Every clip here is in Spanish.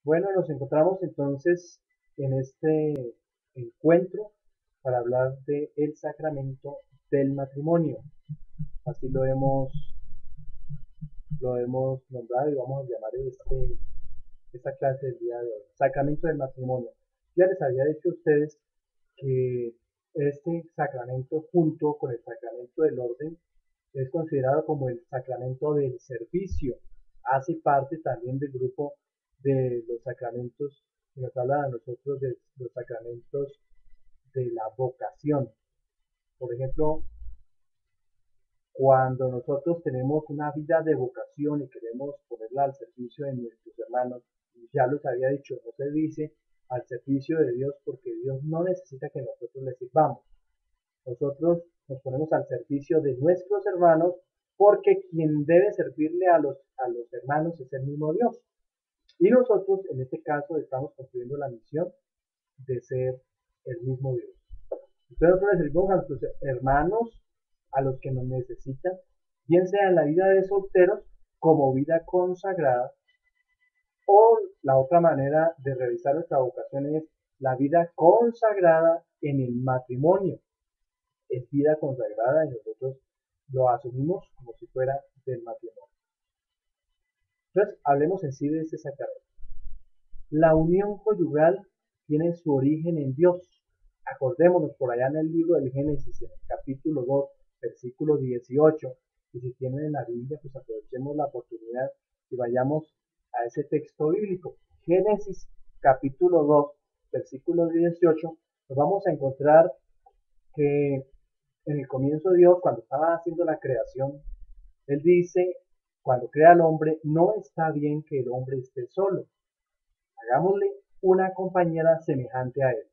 Bueno, nos encontramos entonces en este encuentro para hablar del sacramento del matrimonio. Así lo hemos nombrado y vamos a llamar esta clase del día de hoy, sacramento del matrimonio. Ya les había dicho a ustedes que este sacramento junto con el sacramento del orden es considerado como el sacramento del servicio. Hace parte también del grupo de los sacramentos que nos habla a nosotros de los sacramentos de la vocación. Por ejemplo, cuando nosotros tenemos una vida de vocación y queremos ponerla al servicio de nuestros hermanos, ya los había dicho, no se dice al servicio de Dios porque Dios no necesita que nosotros le sirvamos. Nosotros nos ponemos al servicio de nuestros hermanos porque quien debe servirle a los hermanos es el mismo Dios. Y nosotros en este caso estamos cumpliendo la misión de ser el mismo Dios. Entonces nosotros le servimos a nuestros hermanos, a los que nos necesitan, bien sea en la vida de solteros como vida consagrada, o la otra manera de realizar nuestra vocación es la vida consagrada en el matrimonio. Es vida consagrada y nosotros lo asumimos como si fuera del matrimonio. Entonces, hablemos en sí de este sacramento. La unión conyugal tiene su origen en Dios. Acordémonos por allá en el libro del Génesis, en el capítulo 2, versículo 18. Y si tienen en la Biblia, pues aprovechemos la oportunidad y vayamos a ese texto bíblico. Génesis capítulo 2, versículo 18, nos vamos a encontrar que en el comienzo Dios, cuando estaba haciendo la creación, Él dice, cuando crea al hombre, no está bien que el hombre esté solo. Hagámosle una compañera semejante a él.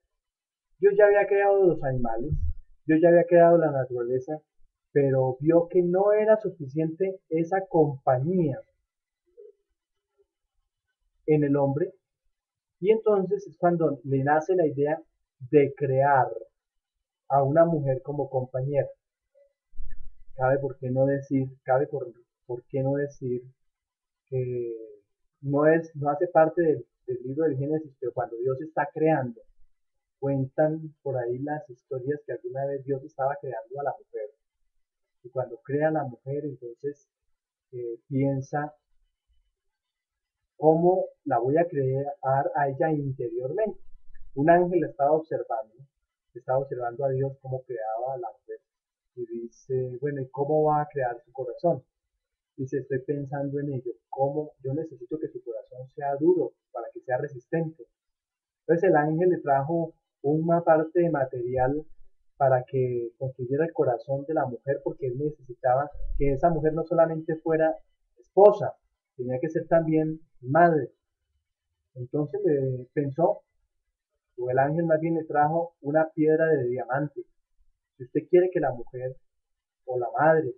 Dios ya había creado los animales, Dios ya había creado la naturaleza, pero vio que no era suficiente esa compañía en el hombre, y entonces es cuando le nace la idea de crear a una mujer como compañera. Por qué no decir que no hace parte del libro del Génesis, pero cuando Dios está creando, cuentan por ahí las historias que alguna vez Dios estaba creando a la mujer. Y cuando crea a la mujer, entonces piensa cómo la voy a crear a ella interiormente. Un ángel la estaba observando a Dios cómo creaba a la mujer. Y dice, bueno, ¿y cómo va a crear su corazón? Dice, estoy pensando en ello, cómo yo necesito que su corazón sea duro para que sea resistente. Entonces el ángel le trajo una parte de material para que construyera el corazón de la mujer, porque él necesitaba que esa mujer no solamente fuera esposa, tenía que ser también madre. Entonces le pensó, o el ángel más bien le trajo una piedra de diamante. Si usted quiere que la mujer o la madre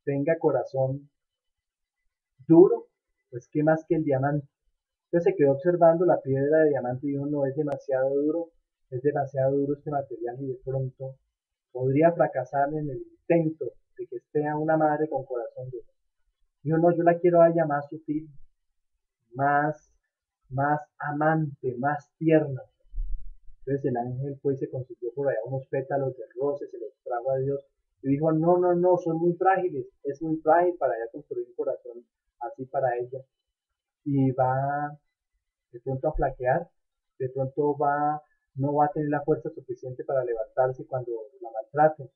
tenga corazón duro, pues qué más que el diamante. Entonces se quedó observando la piedra de diamante y dijo, no, es demasiado duro este material y de pronto podría fracasar en el intento de que esté a una madre con corazón duro. Dijo, no, yo la quiero a ella más sutil, más, más amante, más tierna. Entonces el ángel fue y se consiguió por allá unos pétalos de rosa, se los trajo a Dios y dijo, no, no, no, son muy frágiles, es muy frágil para ella construir un corazón así para ella. Y va de pronto a flaquear, de pronto no va a tener la fuerza suficiente para levantarse cuando la maltraten.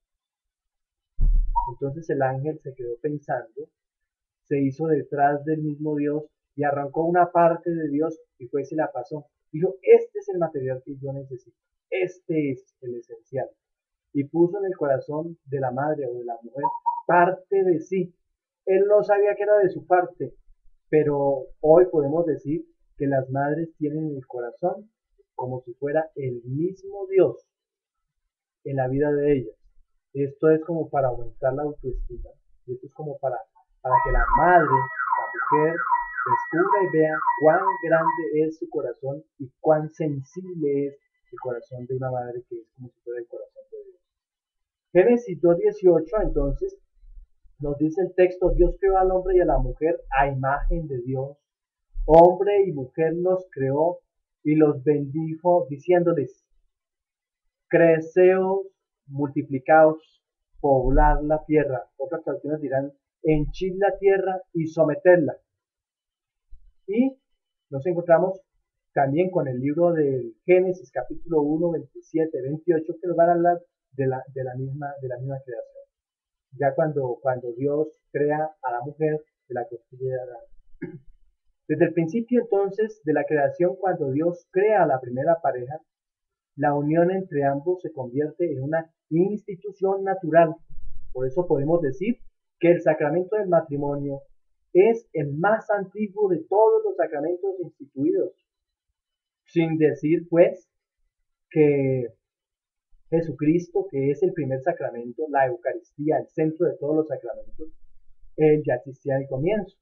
Entonces el ángel se quedó pensando, se hizo detrás del mismo Dios y arrancó una parte de Dios y fue y se la pasó. Dijo, este es el material que yo necesito, este es el esencial. Y puso en el corazón de la madre o de la mujer parte de sí. Él no sabía que era de su parte, pero hoy podemos decir que las madres tienen el corazón como si fuera el mismo Dios en la vida de ellas. Esto es como para aumentar la autoestima. Y esto es como para que la madre, la mujer, descubra y vea cuán grande es su corazón y cuán sensible es el corazón de una madre que es como si fuera el corazón de Dios. Génesis 2:18 entonces nos dice el texto, Dios creó al hombre y a la mujer a imagen de Dios. Hombre y mujer los creó y los bendijo, diciéndoles, creceos, multiplicaos, poblad la tierra. Otras traducciones dirán, henchid la tierra y sometedla. Y nos encontramos también con el libro del Génesis, capítulo 1, 27, 28, que nos van a hablar de la misma creación. Ya cuando Dios crea a la mujer de la costilla de Adán. Desde el principio entonces de la creación, cuando Dios crea a la primera pareja, la unión entre ambos se convierte en una institución natural. Por eso podemos decir que el sacramento del matrimonio es el más antiguo de todos los sacramentos instituidos. Sin decir, pues, que Jesucristo, que es el primer sacramento, la Eucaristía, el centro de todos los sacramentos, ya existía al comienzo.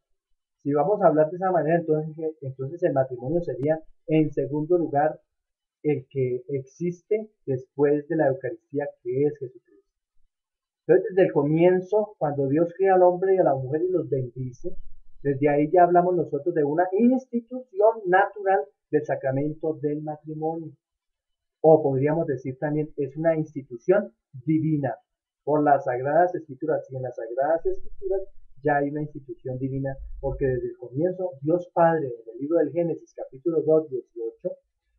Si vamos a hablar de esa manera, entonces el matrimonio sería, en segundo lugar, el que existe después de la Eucaristía, que es Jesucristo. Entonces, desde el comienzo, cuando Dios crea al hombre y a la mujer y los bendice, desde ahí ya hablamos nosotros de una institución natural del sacramento del matrimonio. O podríamos decir también, es una institución divina. Por las Sagradas Escrituras, y en las Sagradas Escrituras ya hay una institución divina, porque desde el comienzo Dios Padre, en el libro del Génesis, capítulo 2, 18,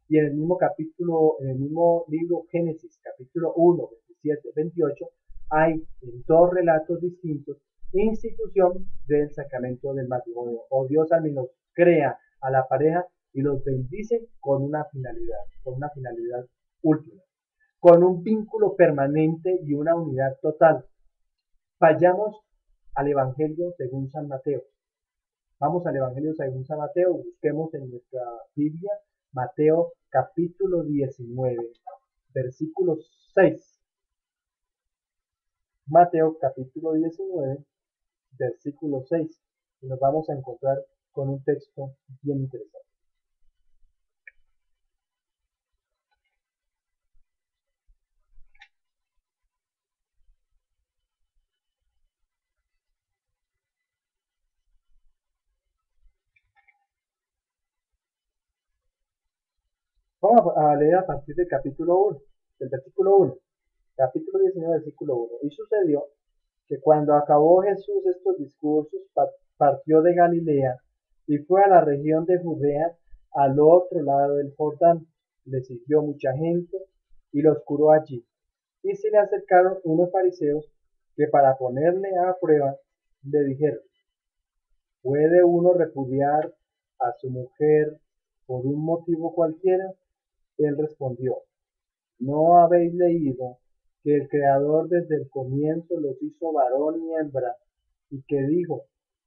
y en el mismo libro Génesis, capítulo 1, 27, 28, hay en dos relatos distintos institución del sacramento del matrimonio. O Dios al menos crea a la pareja y los bendice con una finalidad última, con un vínculo permanente y una unidad total. Vayamos al Evangelio según San Mateo. Vamos al Evangelio según San Mateo, busquemos en nuestra Biblia Mateo capítulo 19, versículo 6. Mateo capítulo 19, versículo 6. Y nos vamos a encontrar con un texto bien interesante. Vamos a leer a partir del capítulo 1, del versículo 1. Capítulo 19, versículo 1. Y sucedió que cuando acabó Jesús estos discursos, partió de Galilea y fue a la región de Judea, al otro lado del Jordán. Le siguió mucha gente y los curó allí. Y se le acercaron unos fariseos que para ponerle a prueba le dijeron, ¿puede uno repudiar a su mujer por un motivo cualquiera? Él respondió, ¿no habéis leído que el Creador desde el comienzo los hizo varón y hembra, y que dijo,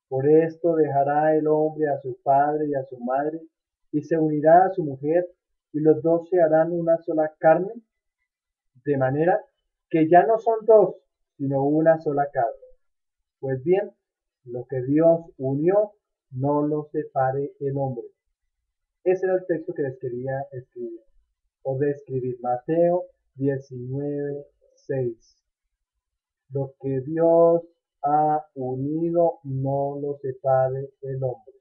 por esto dejará el hombre a su padre y a su madre, y se unirá a su mujer, y los dos se harán una sola carne? De manera que ya no son dos, sino una sola carne. Pues bien, lo que Dios unió, no lo separe el hombre. Ese era el texto que les quería escribir, o describir. Mateo 19, 6. Lo que Dios ha unido, no lo separe el hombre.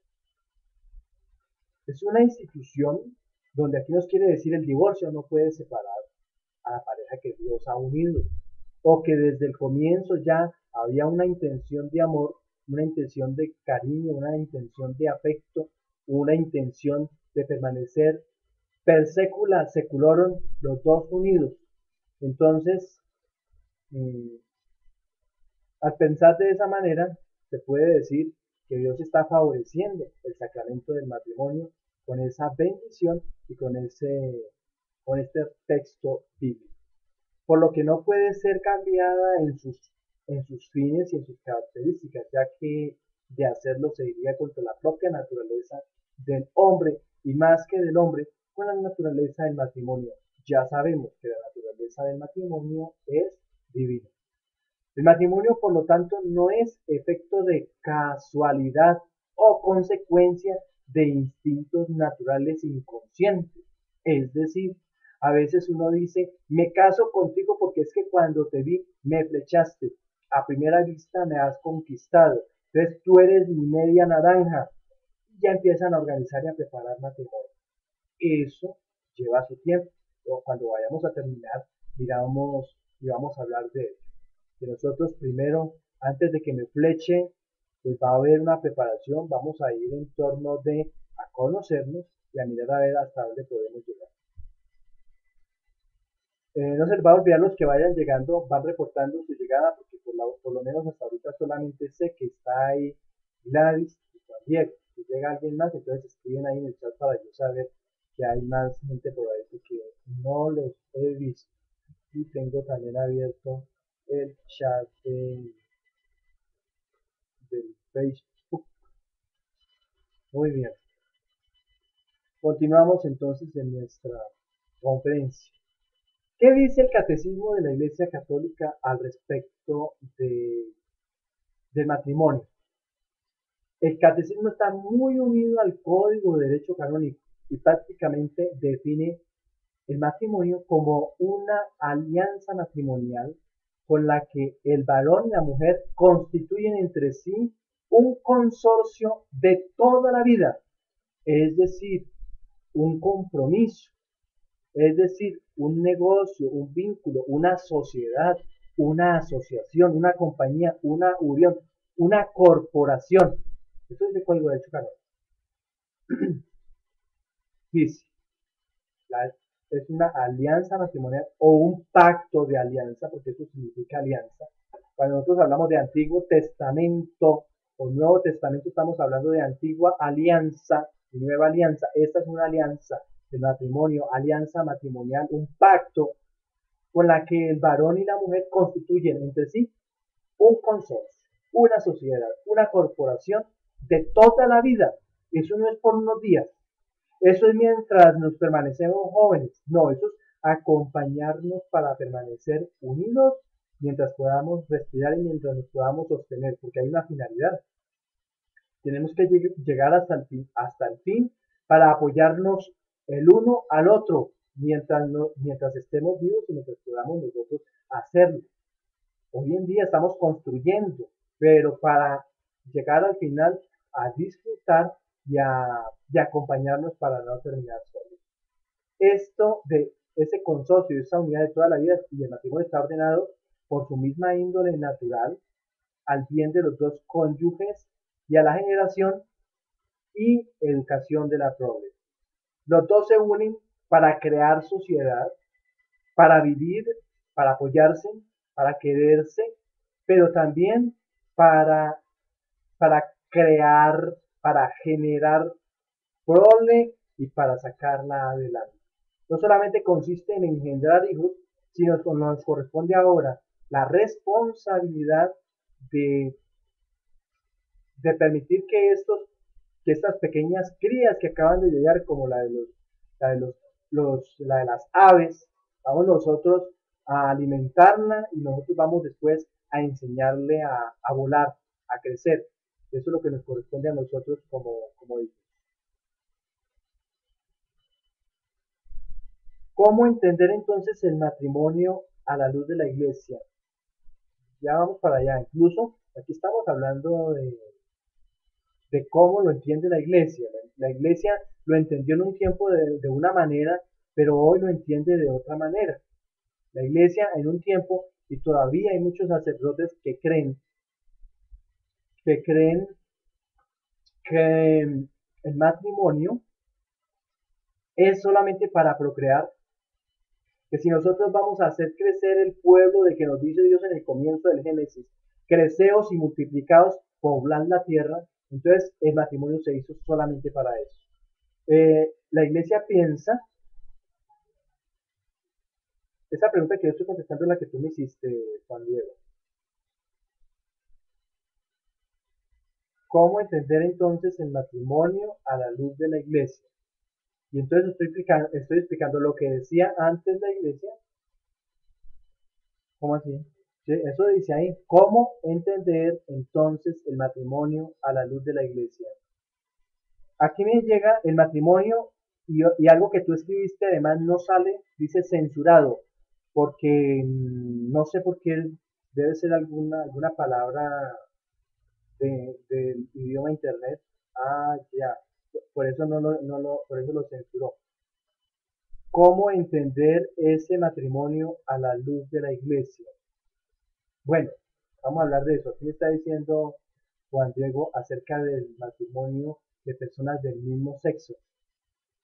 Es una institución donde aquí nos quiere decir el divorcio no puede separar a la pareja que Dios ha unido, o que desde el comienzo ya había una intención de amor, una intención de cariño, una intención de afecto, una intención de permanecer per secula seculorum, los dos unidos. Entonces, mm, al pensar de esa manera, se puede decir que Dios está favoreciendo el sacramento del matrimonio con esa bendición y con este texto bíblico. Por lo que no puede ser cambiada en sus fines y en sus características, ya que de hacerlo se iría contra la propia naturaleza del hombre y más que del hombre, con la naturaleza del matrimonio. Ya sabemos que la naturaleza del matrimonio es divina. El matrimonio, por lo tanto, no es efecto de casualidad o consecuencia de instintos naturales inconscientes. Es decir, a veces uno dice, me caso contigo porque es que cuando te vi me flechaste, a primera vista me has conquistado, entonces tú eres mi media naranja. ya empiezan a organizar y a preparar matrimonio. Eso lleva su tiempo. O cuando vayamos a terminar, miramos y vamos a hablar de ello. Que nosotros primero, antes de que me fleche, pues va a haber una preparación, vamos a ir en torno de a conocernos y a mirar a ver hasta dónde podemos llegar. No se les va a olvidar los que vayan llegando, van reportando su llegada, porque por lo menos hasta ahorita solamente sé que está ahí Gladys y Juan Diego. Si llega alguien más, entonces escriben ahí en el chat para yo saber que hay más gente por ahí porque no los he visto. Y tengo también abierto el chat del Facebook. Muy bien. Continuamos entonces en nuestra conferencia. ¿Qué dice el Catecismo de la Iglesia Católica al respecto del matrimonio? El Catecismo está muy unido al Código de Derecho Canónico y prácticamente define el matrimonio como una alianza matrimonial con la que el varón y la mujer constituyen entre sí un consorcio de toda la vida, es decir, un compromiso, es decir, un negocio, un vínculo, una sociedad, una asociación, una compañía, una unión, una corporación. Eso es el Código de Derecho Canónico. Dice, la- es una alianza matrimonial o un pacto de alianza, porque eso significa alianza. Cuando nosotros hablamos de Antiguo Testamento o Nuevo Testamento, estamos hablando de antigua alianza y nueva alianza. Esta es una alianza de matrimonio, alianza matrimonial, un pacto con la que el varón y la mujer constituyen entre sí un consorcio, una sociedad, una corporación de toda la vida. Eso no es por unos días, eso es mientras nos permanecemos jóvenes. No, eso es acompañarnos para permanecer unidos mientras podamos respirar y mientras nos podamos sostener, porque hay una finalidad. Tenemos que llegar hasta el fin para apoyarnos el uno al otro mientras, mientras estemos vivos y mientras podamos nosotros hacerlo. Hoy en día estamos construyendo, pero para llegar al final a disfrutar y acompañarnos para no terminar solos. Esto de ese consorcio, esa unidad de toda la vida y el matrimonio está ordenado por su misma índole natural al bien de los dos cónyuges y a la generación y educación de la prole. Los dos se unen para crear sociedad, para vivir, para apoyarse, para quererse, pero también para, para crear, para generar prole y para sacarla adelante. No solamente consiste en engendrar hijos, sino que nos corresponde ahora la responsabilidad de, de permitir que estas pequeñas crías que acaban de llegar, como la de las aves, vamos nosotros a alimentarla y nosotros vamos después a enseñarle a volar, a crecer. Eso es lo que nos corresponde a nosotros como hijos. ¿Cómo entender entonces el matrimonio a la luz de la iglesia? Ya vamos para allá. Incluso aquí estamos hablando de cómo lo entiende la iglesia. La iglesia lo entendió en un tiempo de una manera, pero hoy lo entiende de otra manera. La iglesia en un tiempo, y todavía hay muchos sacerdotes que creen que el matrimonio es solamente para procrear, que si nosotros vamos a hacer crecer el pueblo de que nos dice Dios en el comienzo del Génesis, creceos y multiplicados, poblad la tierra, entonces el matrimonio se hizo solamente para eso. La iglesia piensa, esa pregunta que yo estoy contestando es la que tú me hiciste, Juan Diego. ¿Cómo entender entonces el matrimonio a la luz de la iglesia? Y entonces estoy explicando lo que decía antes la iglesia. ¿Cómo así? Sí, eso dice ahí. ¿Cómo entender entonces el matrimonio a la luz de la iglesia? Aquí me llega el matrimonio y algo que tú escribiste además no sale, dice censurado, porque no sé por qué debe ser alguna palabra del idioma internet. Ah, ya. por eso por eso lo censuró. ¿Cómo entender ese matrimonio a la luz de la iglesia? Bueno, vamos a hablar de eso. Aquí me está diciendo Juan Diego acerca del matrimonio de personas del mismo sexo.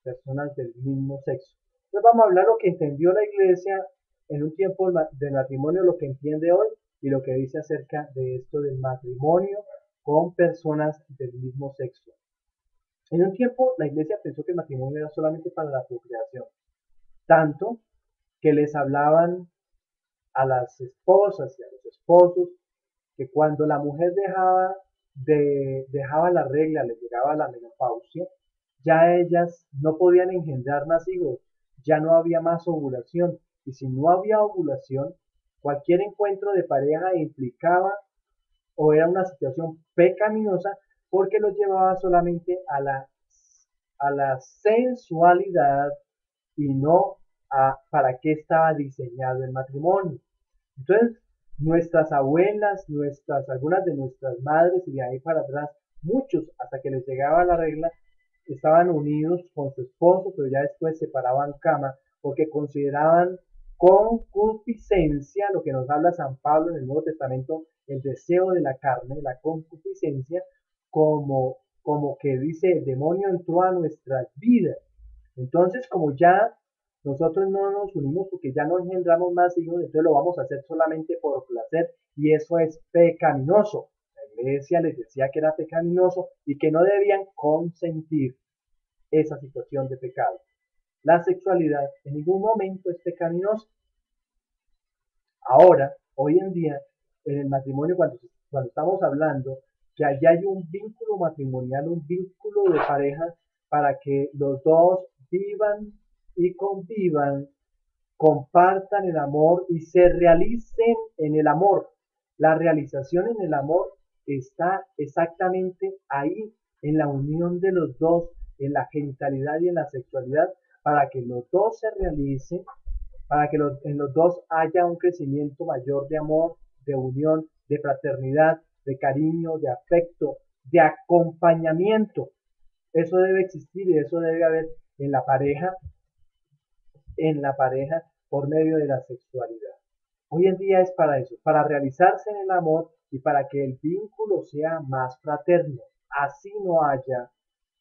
Personas del mismo sexo. Entonces vamos a hablar lo que entendió la iglesia en un tiempo del matrimonio, lo que entiende hoy y lo que dice acerca de esto del matrimonio con personas del mismo sexo. En un tiempo la iglesia pensó que el matrimonio era solamente para la procreación, tanto que les hablaban a las esposas y a los esposos que cuando la mujer dejaba la regla, le llegaba la menopausia, ya ellas no podían engendrar más hijos, ya no había más ovulación, y si no había ovulación, cualquier encuentro de pareja implicaba o era una situación pecaminosa porque lo llevaba solamente a la sensualidad y no a para qué estaba diseñado el matrimonio. Entonces, nuestras abuelas, algunas de nuestras madres y de ahí para atrás, muchos hasta que les llegaba la regla, estaban unidos con su esposo, pero ya después separaban cama porque consideraban concupiscencia, lo que nos habla San Pablo en el Nuevo Testamento, el deseo de la carne, la concupiscencia, como que dice el demonio entró a nuestras vidas. Entonces, como ya nosotros no nos unimos porque ya no engendramos más hijos, entonces lo vamos a hacer solamente por placer y eso es pecaminoso. La iglesia les decía que era pecaminoso y que no debían consentir esa situación de pecado. La sexualidad en ningún momento es pecaminosa. Ahora, hoy en día, en el matrimonio, cuando estamos hablando que allá hay un vínculo matrimonial, un vínculo de pareja para que los dos vivan y convivan, compartan el amor y se realicen en el amor. La realización en el amor está exactamente ahí, en la unión de los dos, en la genitalidad y en la sexualidad, para que los dos se realicen, para que en los dos haya un crecimiento mayor de amor, de unión, de fraternidad, de cariño, de afecto, de acompañamiento. Eso debe existir y eso debe haber en la pareja por medio de la sexualidad. Hoy en día es para eso, para realizarse en el amor y para que el vínculo sea más fraterno. Así no haya,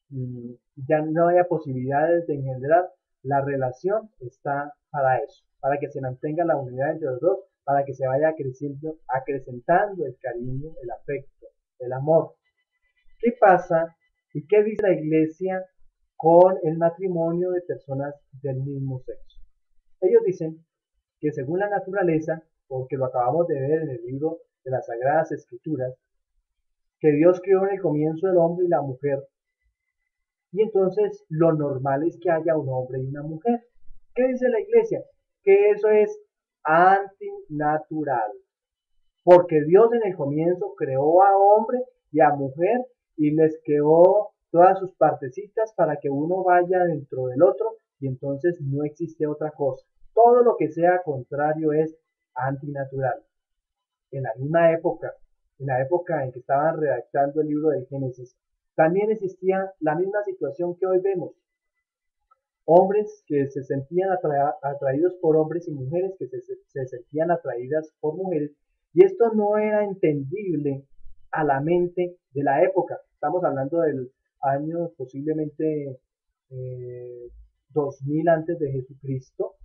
ya no haya posibilidades de engendrar, la relación está para eso, para que se mantenga la unidad entre los dos, para que se vaya creciendo, acrecentando el cariño, el afecto, el amor. ¿Qué pasa y qué dice la iglesia con el matrimonio de personas del mismo sexo? Ellos dicen que según la naturaleza, porque lo acabamos de ver en el libro de las Sagradas Escrituras, que Dios creó en el comienzo el hombre y la mujer, y entonces lo normal es que haya un hombre y una mujer. ¿Qué dice la iglesia? Que eso es antinatural, porque Dios en el comienzo creó a hombre y a mujer y les creó todas sus partecitas para que uno vaya dentro del otro y entonces no existe otra cosa. Todo lo que sea contrario es antinatural. En la misma época, en la época en que estaban redactando el libro del Génesis, también existía la misma situación que hoy vemos. Hombres que se sentían atraídos por hombres y mujeres que se sentían atraídas por mujeres, y esto no era entendible a la mente de la época. Estamos hablando del año posiblemente 2000 antes de Jesucristo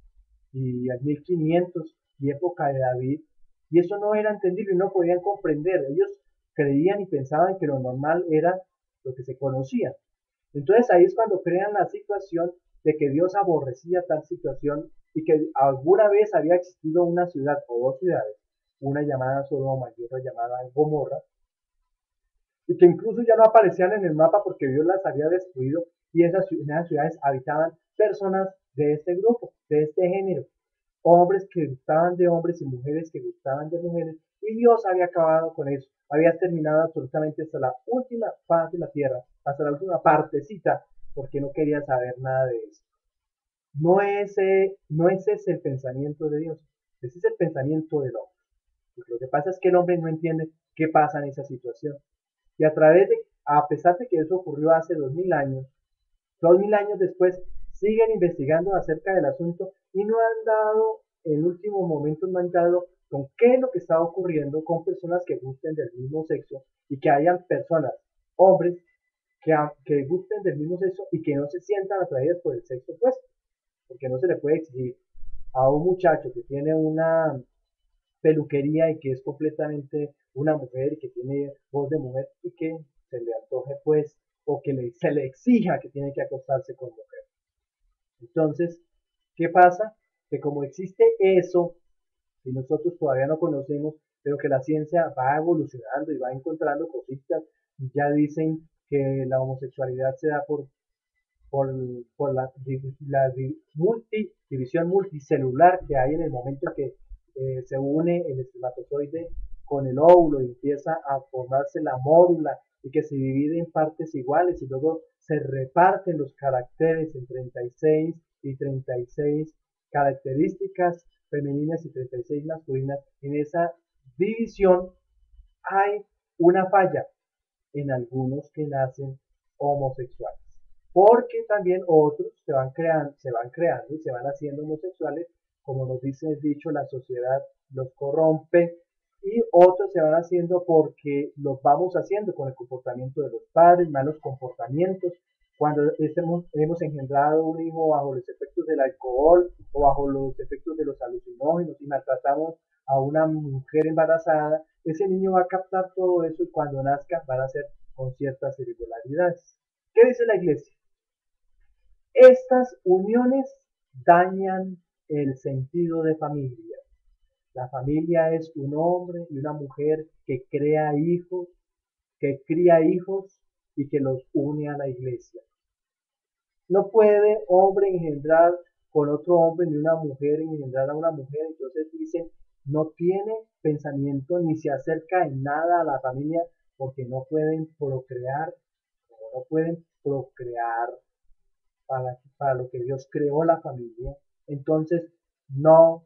y al 1500 y época de David, y eso no era entendible y no podían comprender. Ellos creían y pensaban que lo normal era lo que se conocía. Entonces ahí es cuando crean la situación de que Dios aborrecía tal situación y que alguna vez había existido una ciudad o dos ciudades, una llamada Sodoma y otra llamada Gomorra, y que incluso ya no aparecían en el mapa porque Dios las había destruido y en esas ciudades habitaban personas de este grupo, de este género, hombres que gustaban de hombres y mujeres que gustaban de mujeres, y Dios había acabado con eso, había terminado absolutamente hasta la última faz de la tierra, hasta la última partecita, porque no quería saber nada de eso. No es ese el pensamiento de Dios, ese es el pensamiento del hombre. Porque lo que pasa es que el hombre no entiende qué pasa en esa situación. Y a pesar de que eso ocurrió hace 2000 años, 2000 años después, siguen investigando acerca del asunto y no han dado, en últimos momentos no han dado con qué es lo que está ocurriendo con personas que gusten del mismo sexo y que hayan personas, hombres, que gusten del mismo sexo y que no se sientan atraídas por el sexo opuesto, porque no se le puede exigir a un muchacho que tiene una peluquería y que es completamente una mujer y que tiene voz de mujer y que se le antoje pues o que se le exija que tiene que acostarse con mujer. Entonces, ¿qué pasa? Que como existe eso y nosotros todavía no conocemos, pero que la ciencia va evolucionando y va encontrando cositas, y ya dicen que la homosexualidad se da por, por la división multicelular que hay en el momento en que se une el espermatozoide con el óvulo y empieza a formarse la mórula y que se divide en partes iguales y luego se reparten los caracteres en 36 y 36 características femeninas y 36 masculinas. En esa división hay una falla en algunos que nacen homosexuales. Porque también otros se van creando y se van haciendo homosexuales, como nos dice el dicho, la sociedad los corrompe, y otros se van haciendo porque los vamos haciendo con el comportamiento de los padres, malos comportamientos, cuando hemos engendrado un hijo bajo los efectos del alcohol o bajo los efectos de los alucinógenos y maltratamos a una mujer embarazada, ese niño va a captar todo eso y cuando nazca van a ser con ciertas irregularidades. ¿Qué dice la iglesia? Estas uniones dañan el sentido de familia. La familia es un hombre y una mujer que crea hijos, que cría hijos y que los une a la iglesia. No puede hombre engendrar con otro hombre ni una mujer engendrar a una mujer. Entonces dicen, no tiene pensamiento ni se acerca en nada a la familia porque no pueden procrear, no pueden procrear para lo que Dios creó la familia. Entonces no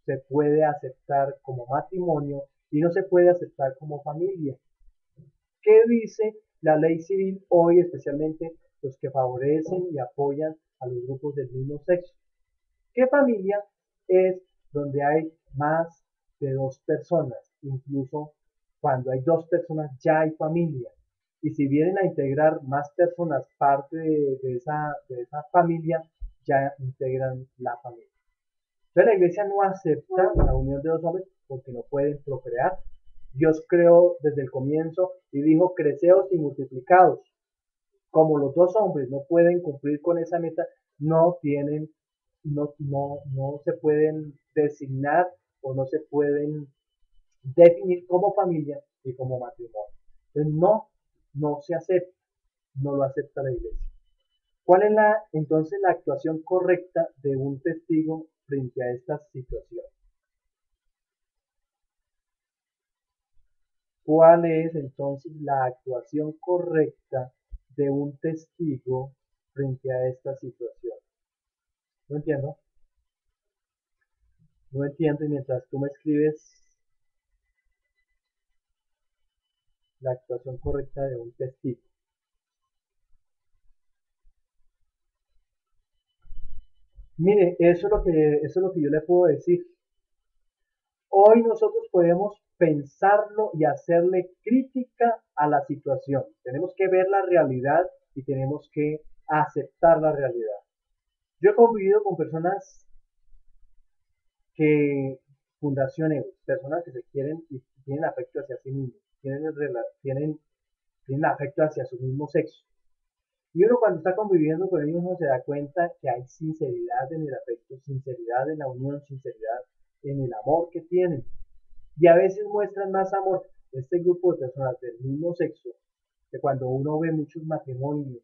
se puede aceptar como matrimonio y no se puede aceptar como familia. ¿Qué dice la ley civil hoy, especialmente los que favorecen y apoyan a los grupos del mismo sexo? ¿Qué familia es donde hay más de dos personas? Incluso cuando hay dos personas ya hay familia. Y si vienen a integrar más personas parte de esa familia, ya integran la familia. Entonces la iglesia no acepta la unión de dos hombres porque no pueden procrear. Dios creó desde el comienzo y dijo, creceos y multiplicados. Como los dos hombres no pueden cumplir con esa meta, no se pueden designar o no se pueden definir como familia y como matrimonio. Entonces no se acepta, no lo acepta la iglesia. ¿Cuál es entonces la actuación correcta de un testigo frente a esta situación? ¿Cuál es entonces la actuación correcta de un testigo frente a esta situación? No entiendo, no entiendo y mientras tú me escribes la actuación correcta de un testigo. Mire, eso es lo que yo le puedo decir. Hoy nosotros podemos pensarlo y hacerle crítica a la situación. Tenemos que ver la realidad y tenemos que aceptar la realidad. Yo he convivido con personas que, fundaciones, personas que se quieren y tienen afecto hacia sí mismos, tienen afecto hacia su mismo sexo. Y uno cuando está conviviendo con ellos uno se da cuenta que hay sinceridad en el afecto, sinceridad en la unión, sinceridad en el amor que tienen. Y a veces muestran más amor este grupo de personas del mismo sexo, que cuando uno ve muchos matrimonios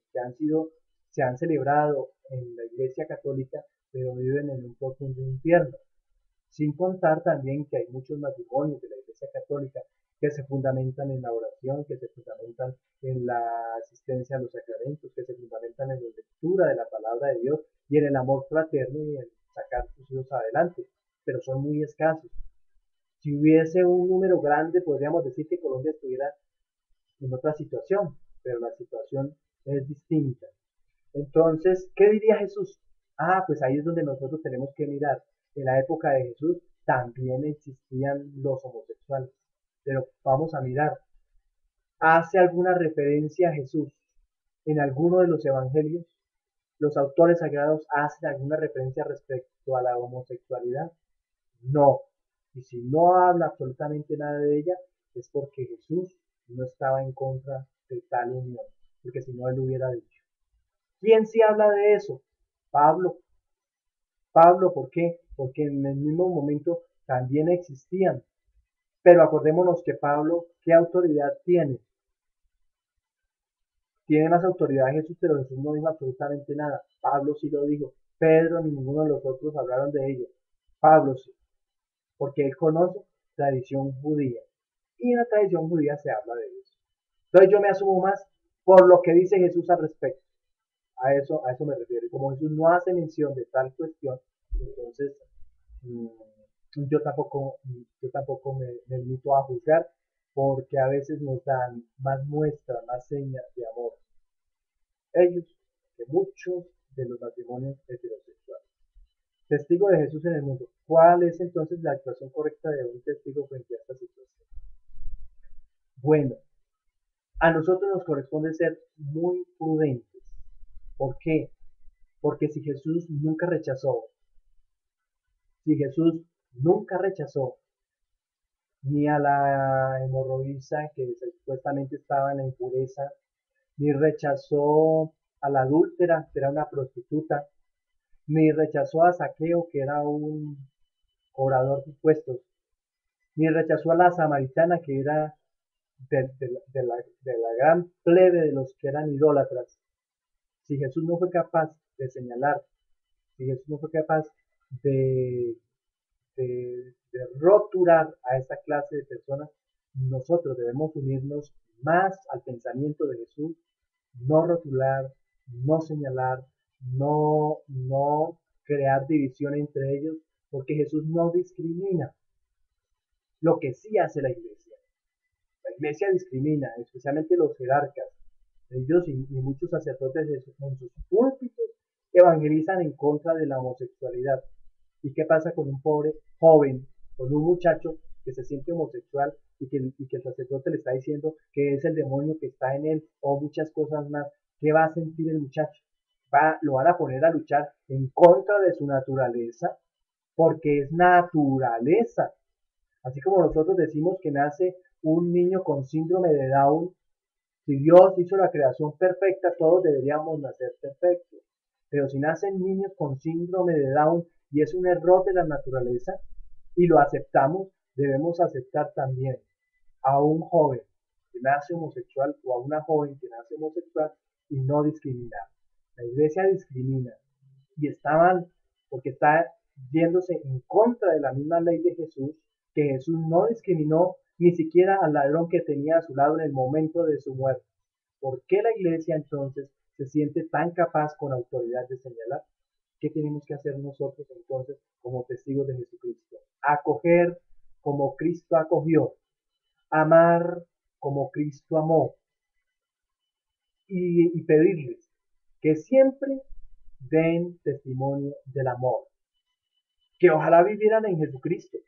se han celebrado en la iglesia católica, pero viven en un profundo infierno. Sin contar también que hay muchos matrimonios de la iglesia católica que se fundamentan en la oración, que se fundamentan en la asistencia a los sacramentos, que se fundamentan en la lectura de la palabra de Dios y en el amor fraterno y en sacar sus hijos adelante, pero son muy escasos. Si hubiese un número grande, podríamos decir que Colombia estuviera en otra situación, pero la situación es distinta. Entonces, ¿qué diría Jesús? Ah, pues ahí es donde nosotros tenemos que mirar. En la época de Jesús también existían los homosexuales. Pero vamos a mirar, ¿hace alguna referencia a Jesús en alguno de los evangelios? ¿Los autores sagrados hacen alguna referencia respecto a la homosexualidad? No. Y si no habla absolutamente nada de ella, es porque Jesús no estaba en contra de tal unión, porque si no él hubiera dicho. ¿Quién sí habla de eso? Pablo. Pablo, ¿por qué? Porque en el mismo momento también existían. Pero acordémonos que Pablo, ¿qué autoridad tiene? Tiene más autoridad Jesús, pero Jesús no dijo absolutamente nada. Pablo sí lo dijo. Pedro ni ninguno de los otros hablaron de ello. Pablo sí, porque él conoce tradición judía. Y en la tradición judía se habla de eso. Entonces yo me asumo más por lo que dice Jesús al respecto. A eso me refiero. Y como Jesús no hace mención de tal cuestión, entonces mm, yo tampoco me limito a juzgar porque a veces nos dan más muestras, más señas de amor ellos que muchos de los matrimonios heterosexuales. Testigo de Jesús en el mundo. ¿Cuál es entonces la actuación correcta de un testigo frente a esta situación? Bueno, a nosotros nos corresponde ser muy prudentes. ¿Por qué? Porque si Jesús nunca rechazó ni a la hemorroísa que supuestamente estaba en la impureza, ni rechazó a la adúltera, que era una prostituta, ni rechazó a Saqueo, que era un cobrador de impuestos, ni rechazó a la samaritana, que era de la gran plebe de los que eran idólatras. Si Jesús no fue capaz de señalar, si Jesús no fue capaz de, de roturar a esa clase de personas, nosotros debemos unirnos más al pensamiento de Jesús, no rotular, no señalar, no crear división entre ellos, porque Jesús no discrimina. Lo que sí hace la iglesia. La iglesia discrimina, especialmente los jerarcas. Ellos y muchos sacerdotes en sus púlpitos evangelizan en contra de la homosexualidad. ¿Y qué pasa con un pobre joven, con un muchacho que se siente homosexual y que el sacerdote le está diciendo que es el demonio que está en él o muchas cosas más? ¿Qué va a sentir el muchacho? Lo van a poner a luchar en contra de su naturaleza, porque es naturaleza. Así como nosotros decimos que nace un niño con síndrome de Down, si Dios hizo la creación perfecta, todos deberíamos nacer perfectos. Pero si nacen niños con síndrome de Down y es un error de la naturaleza y lo aceptamos, debemos aceptar también a un joven que nace homosexual o a una joven que nace homosexual y no discriminar. La iglesia discrimina y está mal porque está yéndose en contra de la misma ley de Jesús, que Jesús no discriminó ni siquiera al ladrón que tenía a su lado en el momento de su muerte. ¿Por qué la iglesia entonces se siente tan capaz con autoridad de señalar? ¿Qué tenemos que hacer nosotros entonces como testigos de Jesucristo? Acoger como Cristo acogió, amar como Cristo amó y pedirles que siempre den testimonio del amor, que ojalá vivieran en Jesucristo,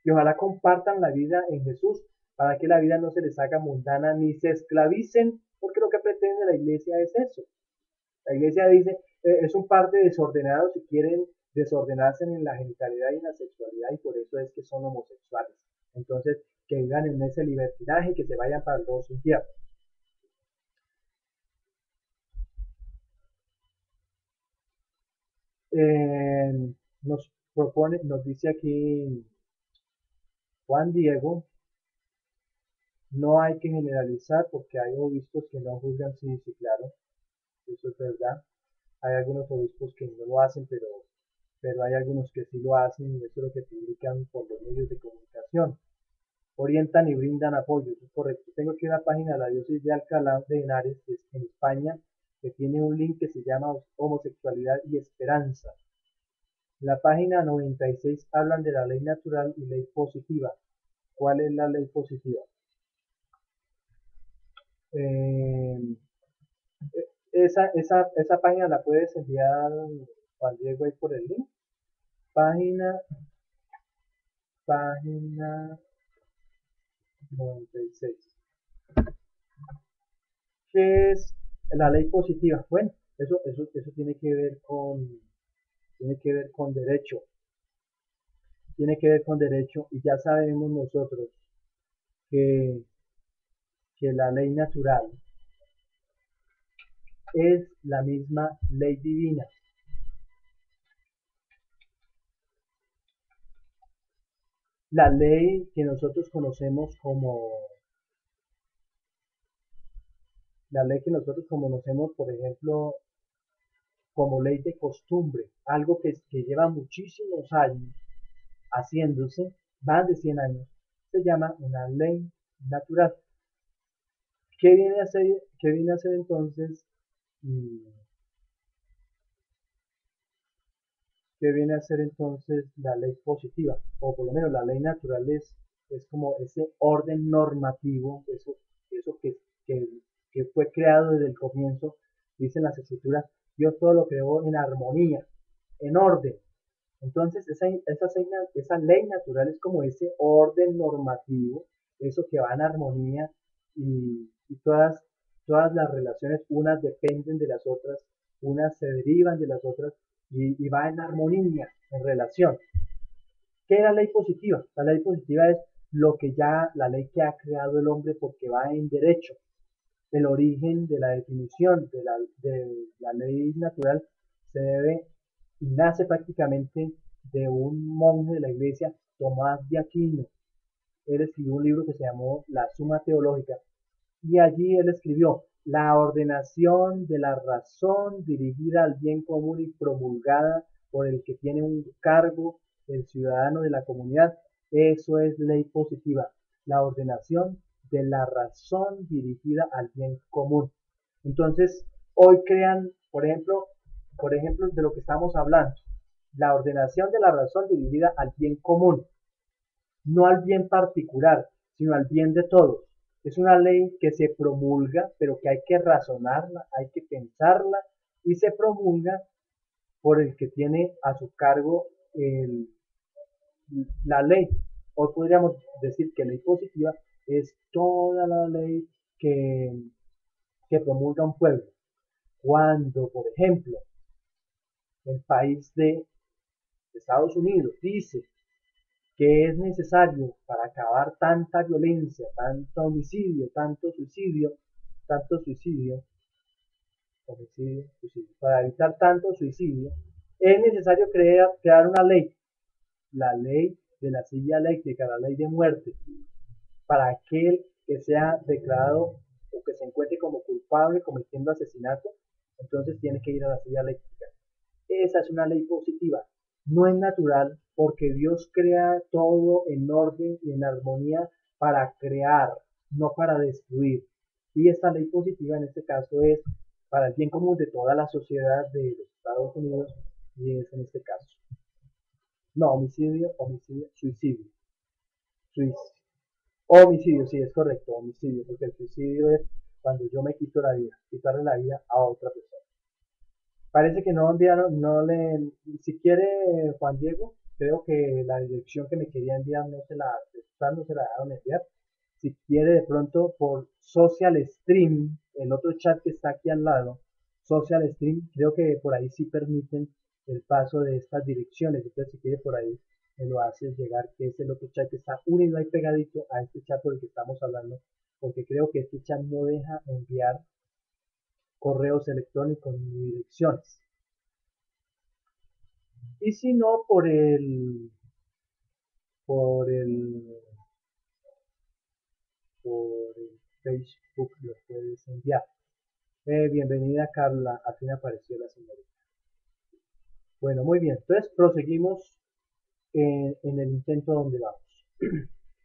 que ojalá compartan la vida en Jesús, para que la vida no se les haga mundana ni se esclavicen, porque lo que pretende la iglesia es eso. La iglesia dice, es un par de desordenados y quieren desordenarse en la genitalidad y en la sexualidad y por eso es que son homosexuales. Entonces, que vivan en ese libertinaje y que se vayan para los infiernos. Eh, nos dice aquí Juan Diego, no hay que generalizar porque hay obispos que no juzgan, sí, sí, claro, eso es verdad. Hay algunos obispos que no lo hacen, pero hay algunos que sí lo hacen y eso es lo que publican por los medios de comunicación. Orientan y brindan apoyo, eso es correcto. Tengo aquí una página de la diócesis de Alcalá de Henares, que es en España, que tiene un link que se llama Homosexualidad y Esperanza. La página 96 hablan de la ley natural y ley positiva. ¿Cuál es la ley positiva? Eh, Esa página la puedes enviar, Juan Diego, ahí por el link. Página, página 96. ¿Qué es la ley positiva? Bueno, eso tiene que ver con derecho, tiene que ver con derecho y ya sabemos nosotros que, que la ley natural es la misma ley divina. La ley que nosotros conocemos como, la ley que nosotros conocemos, por ejemplo, como ley de costumbre, algo que lleva muchísimos años haciéndose, más de 100 años, se llama una ley natural. ¿Qué viene a hacer, qué viene a hacer entonces? mm, ¿Qué viene a ser entonces la ley positiva? O por lo menos la ley natural es como ese orden normativo, eso que, que fue creado desde el comienzo, dicen las escrituras, Dios todo lo creó en armonía, en orden. Entonces esa ley natural es como ese orden normativo, eso que va en armonía y todas las relaciones, unas dependen de las otras, unas se derivan de las otras y va en armonía, en relación. ¿Qué es la ley positiva? La ley positiva es la ley que ha creado el hombre porque va en derecho. El origen de la definición de la ley natural se debe y nace prácticamente de un monje de la iglesia, Tomás de Aquino. Él escribió un libro que se llamó La Suma Teológica y allí él escribió la ordenación de la razón dirigida al bien común y promulgada por el que tiene un cargo, el ciudadano de la comunidad. Eso es ley positiva, la ordenación de la razón dirigida al bien común. Entonces, hoy crean, por ejemplo, de lo que estamos hablando, la ordenación de la razón dirigida al bien común, no al bien particular, sino al bien de todos. Es una ley que se promulga, pero que hay que razonarla, hay que pensarla y se promulga por el que tiene a su cargo la ley. Hoy podríamos decir que ley positiva es toda la ley que, que promulga un pueblo. Cuando, por ejemplo, el país de Estados Unidos dice que es necesario para acabar tanta violencia, tanto homicidio, tanto suicidio, para evitar tanto suicidio, es necesario crear una ley, la ley de la silla eléctrica, la ley de muerte, para aquel que sea declarado o que se encuentre como culpable cometiendo asesinato, entonces tiene que ir a la silla eléctrica. Esa es una ley positiva. No es natural porque Dios crea todo en orden y en armonía para crear, no para destruir. Y esta ley positiva en este caso es para el bien común de toda la sociedad de los Estados Unidos y es en este caso. No, suicidio. Suicidio. Homicidio, sí, es correcto, homicidio, porque el suicidio es cuando yo me quito la vida, quitarle la vida a otra persona. Parece que no enviaron, no le, si quiere Juan Diego, creo que la dirección que me quería enviar no se la dejaron enviar. Si quiere de pronto por Social Stream, el otro chat que está aquí al lado, Social Stream, creo que por ahí sí permiten el paso de estas direcciones. Entonces si quiere por ahí me lo hace llegar, que es el otro chat que está unido ahí pegadito a este chat por el que estamos hablando, porque creo que este chat no deja enviar correos electrónicos ni direcciones. Y si no, por el, por el Facebook lo puedes enviar. Bienvenida Carla, al fin apareció la señorita. Bueno, muy bien, entonces proseguimos en el intento donde vamos.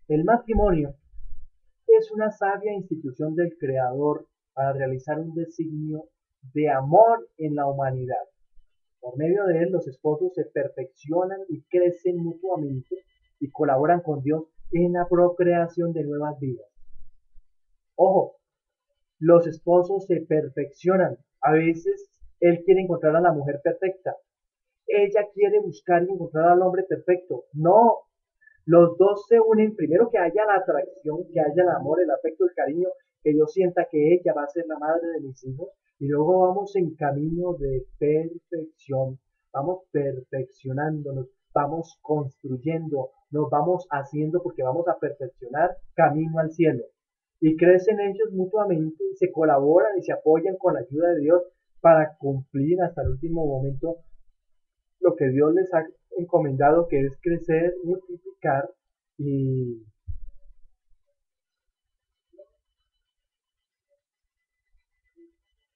El matrimonio es una sabia institución del Creador para realizar un designio de amor en la humanidad. Por medio de él, los esposos se perfeccionan y crecen mutuamente y colaboran con Dios en la procreación de nuevas vidas. Ojo, los esposos se perfeccionan, A veces él quiere encontrar a la mujer perfecta. Ella quiere buscar y encontrar al hombre perfecto. No, los dos se unen, primero que haya la atracción, que haya el amor, el afecto, el cariño, que yo sienta que ella va a ser la madre de mis hijos, y luego vamos en camino de perfección, vamos perfeccionándonos, vamos construyendo, nos vamos haciendo porque vamos a perfeccionar camino al cielo. Y crecen ellos mutuamente, se colaboran y se apoyan con la ayuda de Dios para cumplir hasta el último momento lo que Dios les ha encomendado, que es crecer, multiplicar y,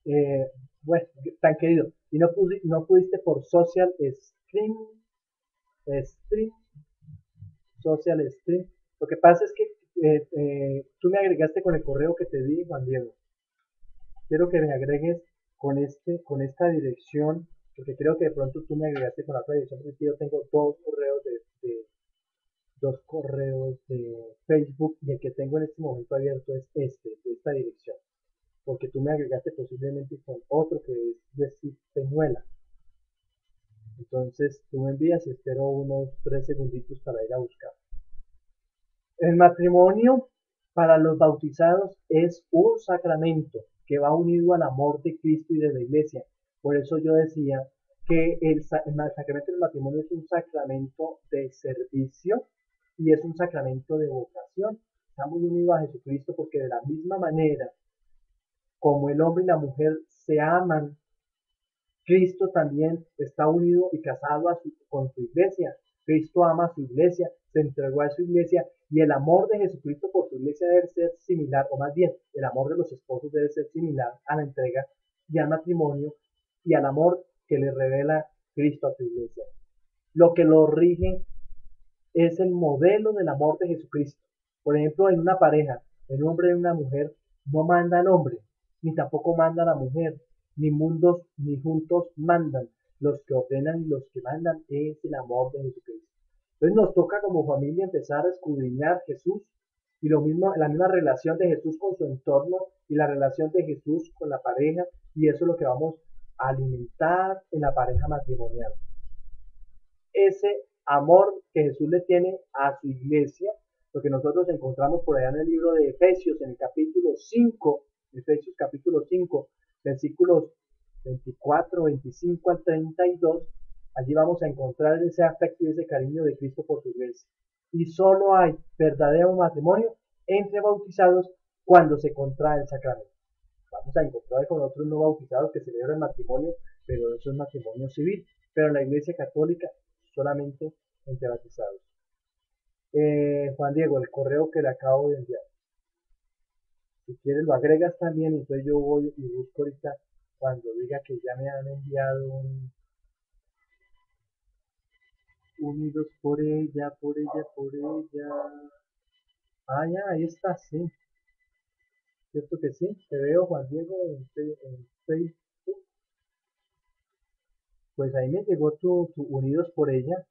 eh, bueno, tan querido. Y no pudiste por stream, social stream. Lo que pasa es que tú me agregaste con el correo que te di, Juan Diego. Quiero que me agregues con esta dirección, porque creo que de pronto tú me agregaste con la otra dirección, porque yo tengo dos correos de Facebook y el que tengo en este momento abierto es de esta dirección, porque tú me agregaste posiblemente con otro que es de Peñuela. Entonces tú me envías y espero unos 3 segunditos para ir a buscar. El matrimonio para los bautizados es un sacramento que va unido al amor de Cristo y de la Iglesia. Por eso yo decía que el sacramento del matrimonio es un sacramento de servicio y es un sacramento de vocación. Está muy unido a Jesucristo porque de la misma manera como el hombre y la mujer se aman, Cristo también está unido y casado con su iglesia. Cristo ama a su iglesia, se entregó a su iglesia y el amor de Jesucristo por su iglesia debe ser similar, o más bien, el amor de los esposos debe ser similar a la entrega y al matrimonio y al amor que le revela Cristo a su iglesia. Lo que lo rige es el modelo del amor de Jesucristo. Por ejemplo, en una pareja, el hombre y una mujer, no manda al hombre, ni tampoco manda a la mujer, ni mundos ni juntos mandan. Los que ordenan y los que mandan es el amor de Jesucristo. Entonces nos toca como familia empezar a escudriñar Jesús y lo mismo, la misma relación de Jesús con su entorno y la relación de Jesús con la pareja, y eso es lo que vamos a alimentar en la pareja matrimonial. Ese amor que Jesús le tiene a su iglesia, lo que nosotros encontramos por allá en el libro de Efesios, en el capítulo 5, Efesios capítulo 5, versículos 24, 25 al 32, allí vamos a encontrar ese afecto y ese cariño de Cristo por su iglesia. Y solo hay verdadero matrimonio entre bautizados cuando se contrae el sacramento. Vamos a encontrar con otros no bautizados que celebran matrimonio, pero eso es matrimonio civil. Pero en la iglesia católica solamente entre bautizados. Juan Diego, el correo que le acabo de enviar. Si quieres lo agregas también y entonces yo voy y busco ahorita cuando diga que ya me han enviado unidos por ella, por ella, por ella. Ah, ya, ahí está, sí. ¿Cierto que sí? Te veo, Juan Diego, en Facebook. Pues ahí me llegó tu unidos por ella,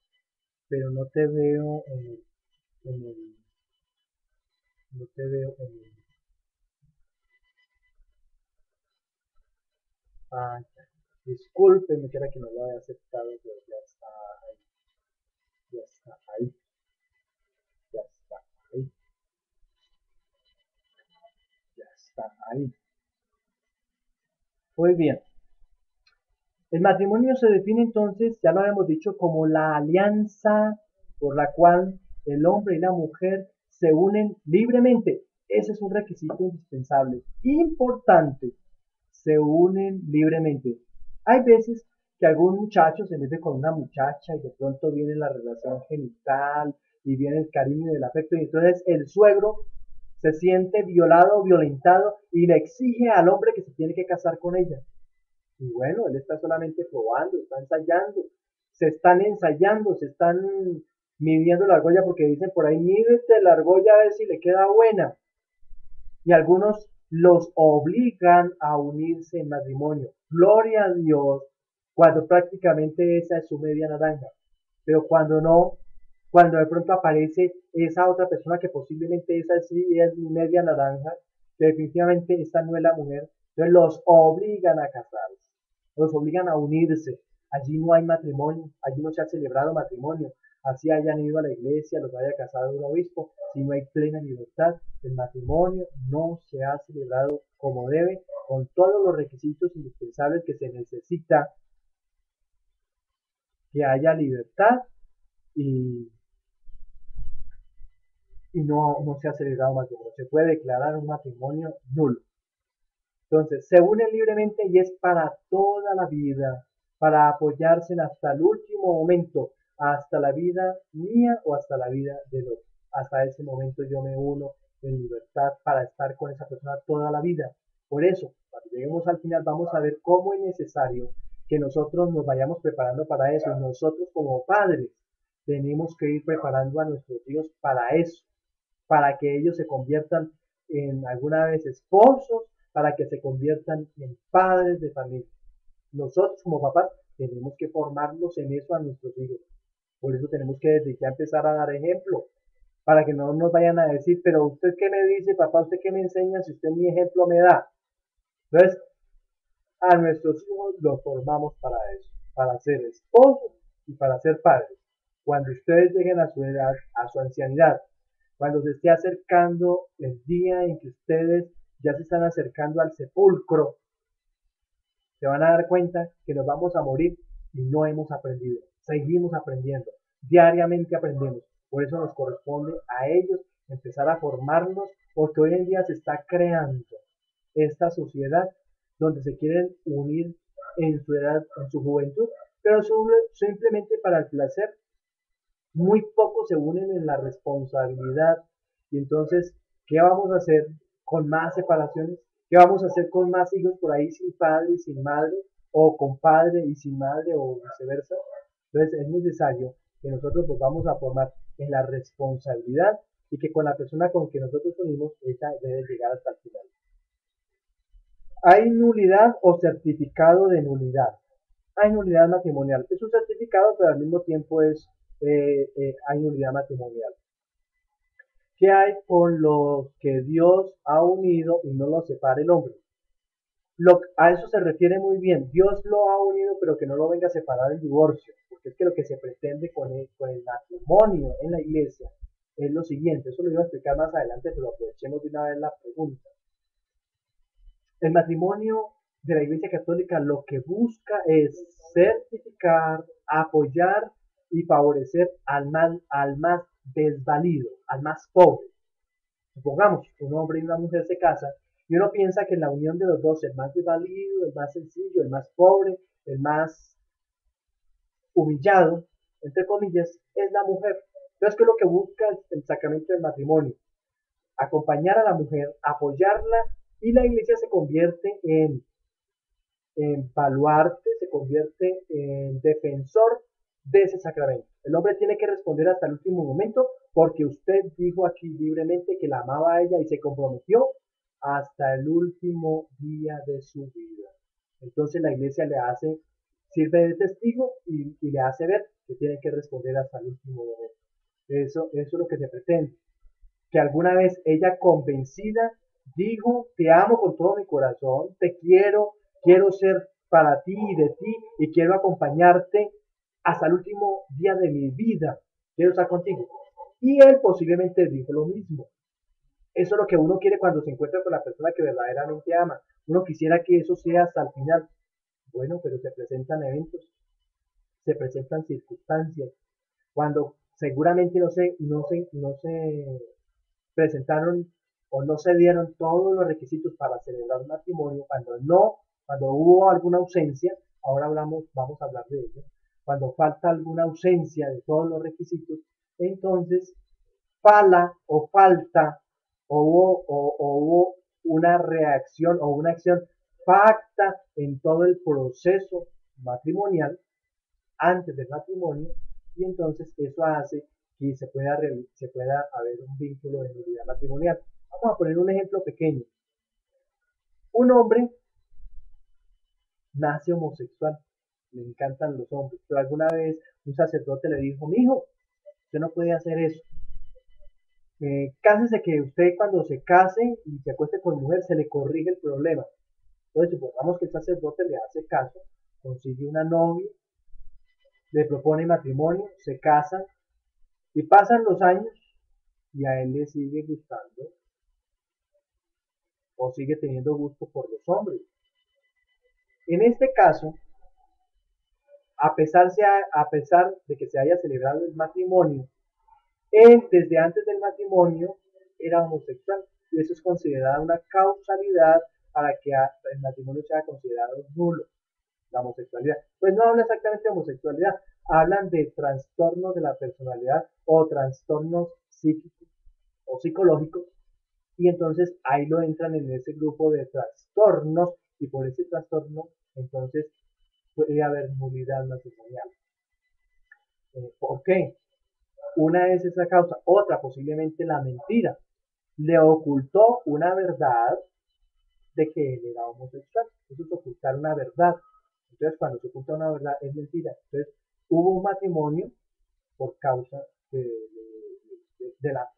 pero no te veo en el, no te veo en el, ah, discúlpeme que era que no lo había aceptado, pero ya está ahí, ya está ahí, ya está ahí, ya está ahí. Muy bien. El matrimonio se define entonces, ya lo habíamos dicho, como la alianza por la cual el hombre y la mujer se unen libremente. Ese es un requisito indispensable, importante. Se unen libremente. Hay veces que algún muchacho se mete con una muchacha y de pronto viene la relación genital y viene el cariño y el afecto y entonces el suegro se siente violado o violentado y le exige al hombre que se tiene que casar con ella. Y bueno, él está solamente probando, está ensayando, se están midiendo la argolla porque dicen por ahí, mídete la argolla a ver si le queda buena. Y algunos los obligan a unirse en matrimonio. Gloria a Dios, cuando prácticamente esa es su media naranja. Pero cuando no, cuando de pronto aparece esa otra persona que posiblemente esa sí es mi media naranja, que definitivamente esta no es la mujer, Entonces los obligan a casarse, los obligan a unirse. Allí no hay matrimonio, allí no se ha celebrado matrimonio. Así hayan ido a la iglesia, los haya casado un obispo, si no hay plena libertad, el matrimonio no se ha celebrado como debe, con todos los requisitos indispensables que se necesita, que haya libertad y, no se ha celebrado matrimonio. Se puede declarar un matrimonio nulo. Entonces, se unen libremente y es para toda la vida, para apoyarse hasta el último momento, hasta la vida mía o hasta la vida del otro. Hasta ese momento yo me uno en libertad para estar con esa persona toda la vida. Por eso, cuando lleguemos al final, vamos a ver cómo es necesario que nosotros nos vayamos preparando para eso. Y nosotros como padres tenemos que ir preparando a nuestros hijos para eso, para que ellos se conviertan en alguna vez esposos, para que se conviertan en padres de familia. Nosotros como papás tenemos que formarlos en eso a nuestros hijos. Por eso tenemos que desde ya empezar a dar ejemplo, para que no nos vayan a decir, pero usted qué me dice, papá, usted qué me enseña si usted ni ejemplo me da. Entonces, a nuestros hijos los formamos para eso, para ser esposos y para ser padres. Cuando ustedes lleguen a su edad, a su ancianidad, cuando se esté acercando el día en que ustedes ya se están acercando al sepulcro, se van a dar cuenta que nos vamos a morir y no hemos aprendido. Seguimos aprendiendo, diariamente aprendemos. Por eso nos corresponde a ellos empezar a formarnos, porque hoy en día se está creando esta sociedad donde se quieren unir en su edad, en su juventud, pero simplemente para el placer. Muy pocos se unen en la responsabilidad. Y entonces, ¿qué vamos a hacer con más separaciones? ¿Qué vamos a hacer con más hijos por ahí sin padre y sin madre? ¿O con padre y sin madre o viceversa? Entonces es necesario que nosotros nos vamos a formar en la responsabilidad y que con la persona con que nosotros unimos, ella debe llegar hasta el final. Hay nulidad o certificado de nulidad. Hay nulidad matrimonial. Es un certificado, pero al mismo tiempo hay nulidad matrimonial. ¿Qué hay con los que Dios ha unido y no los separa el hombre? A eso se refiere muy bien. Dios lo ha unido, pero que no lo venga a separar el divorcio. Porque es que lo que se pretende con el matrimonio en la iglesia es lo siguiente. Eso lo iba a explicar más adelante, pero aprovechemos de una vez la pregunta. El matrimonio de la Iglesia Católica lo que busca es certificar, apoyar y favorecer al más desvalido, al más pobre. Supongamos, un hombre y una mujer se casan y uno piensa que en la unión de los dos, el más desvalido, el más sencillo, el más pobre, el más humillado, entre comillas, es la mujer. Entonces, ¿qué es lo que busca el sacramento del matrimonio? Acompañar a la mujer, apoyarla, y la iglesia se convierte en baluarte, se convierte en defensor de ese sacramento. El hombre tiene que responder hasta el último momento porque usted dijo aquí libremente que la amaba a ella y se comprometió hasta el último día de su vida. Entonces la iglesia sirve de testigo y le hace ver que tiene que responder hasta el último momento. Eso es lo que se pretende. Que alguna vez ella convencida dijo, te amo con todo mi corazón, te quiero ser para ti y de ti y quiero acompañarte hasta el último día de mi vida, quiero estar contigo. Y él posiblemente dijo lo mismo. Eso es lo que uno quiere cuando se encuentra con la persona que verdaderamente ama. Uno quisiera que eso sea hasta el final. Bueno, pero se presentan eventos, se presentan circunstancias, cuando seguramente no se presentaron o no se dieron todos los requisitos para celebrar un matrimonio, cuando hubo alguna ausencia, ahora vamos a hablar de ello, cuando falta alguna ausencia de todos los requisitos, entonces falta o hubo una reacción o una acción pacta en todo el proceso matrimonial antes del matrimonio y entonces eso hace que se pueda haber un vínculo de nulidad matrimonial. Vamos a poner un ejemplo pequeño. Un hombre nace homosexual, le encantan los hombres, pero alguna vez un sacerdote le dijo, mijo, usted no puede hacer eso. Cásese que usted cuando se case y se acueste con mujer se le corrige el problema. Entonces, supongamos que el sacerdote le hace caso, consigue una novia, le propone matrimonio, se casan y pasan los años y a él le sigue gustando o sigue teniendo gusto por los hombres. En este caso, a pesar de que se haya celebrado el matrimonio, él desde antes del matrimonio era homosexual y eso es considerada una causalidad para que el matrimonio sea considerado nulo, la homosexualidad. Pues no habla exactamente de homosexualidad, hablan de trastornos de la personalidad o trastornos psíquicos o psicológicos y entonces ahí lo entran en ese grupo de trastornos y por ese trastorno entonces puede haber nulidad matrimonial. ¿Por qué? Una es esa causa, otra posiblemente la mentira. Le ocultó una verdad de que él era homosexual. Eso es ocultar una verdad. Entonces, cuando se oculta una verdad, es mentira. Entonces, hubo un matrimonio por causa de la...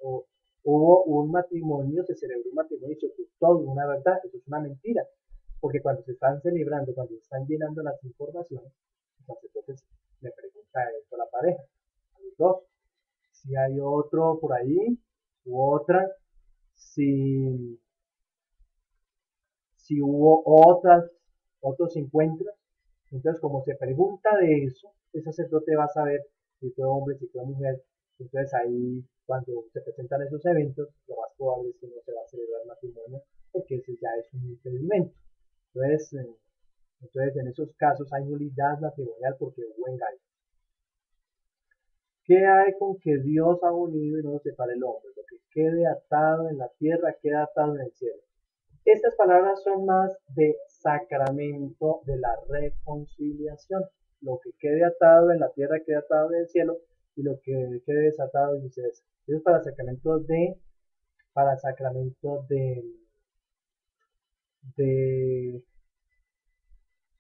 hubo un matrimonio, se celebró un matrimonio y se ocultó una verdad. Eso es una mentira. Porque cuando se están celebrando, cuando se están llenando las informaciones, entonces le pregunta esto a la pareja, a los dos. Si hay otro por ahí u otra, si, si hubo otros encuentros. Entonces, como se pregunta de eso, el sacerdote va a saber si fue hombre, si fue mujer. Entonces, ahí, cuando se presentan esos eventos, lo más probable es que no se va a celebrar matrimonio, porque ese ya es un impedimento. Entonces, en esos casos hay nulidad matrimonial porque hubo engaño. ¿Qué hay con que Dios ha unido y no lo separe el hombre? Lo que quede atado en la tierra queda atado en el cielo. Estas palabras son más de sacramento de la reconciliación. Lo que quede atado en la tierra queda atado en el cielo y lo que quede desatado en viceversa. Eso es para sacramento de,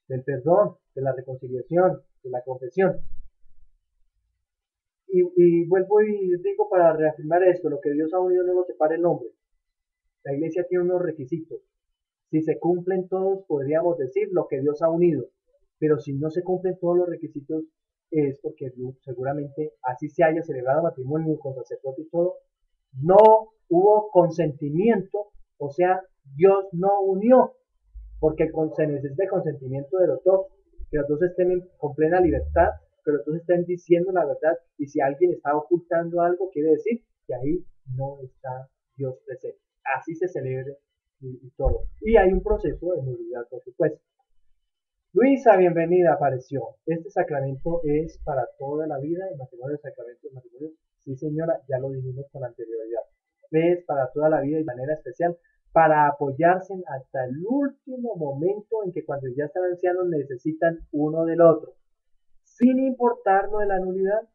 del perdón, de la reconciliación, de la confesión. Y vuelvo y digo para reafirmar esto, lo que Dios ha unido no lo separa el hombre. La iglesia tiene unos requisitos. Si se cumplen todos, podríamos decir lo que Dios ha unido. Pero si no se cumplen todos los requisitos, es porque seguramente así se haya celebrado matrimonio con sacerdote y todo, no hubo consentimiento, o sea, Dios no unió, porque se necesita el consentimiento de los dos, que los dos estén con plena libertad, que los dos estén diciendo la verdad, y si alguien está ocultando algo, quiere decir que ahí no está Dios presente. Así se celebra y todo. Y hay un proceso de nulidad, por supuesto. Luisa, bienvenida, apareció. Este sacramento es para toda la vida, el matrimonio, el sacramento del matrimonio. Sí, señora, ya lo dijimos con anterioridad. Es para toda la vida y de manera especial para apoyarse hasta el último momento en que cuando ya están ancianos necesitan uno del otro, sin importar lo de la nulidad.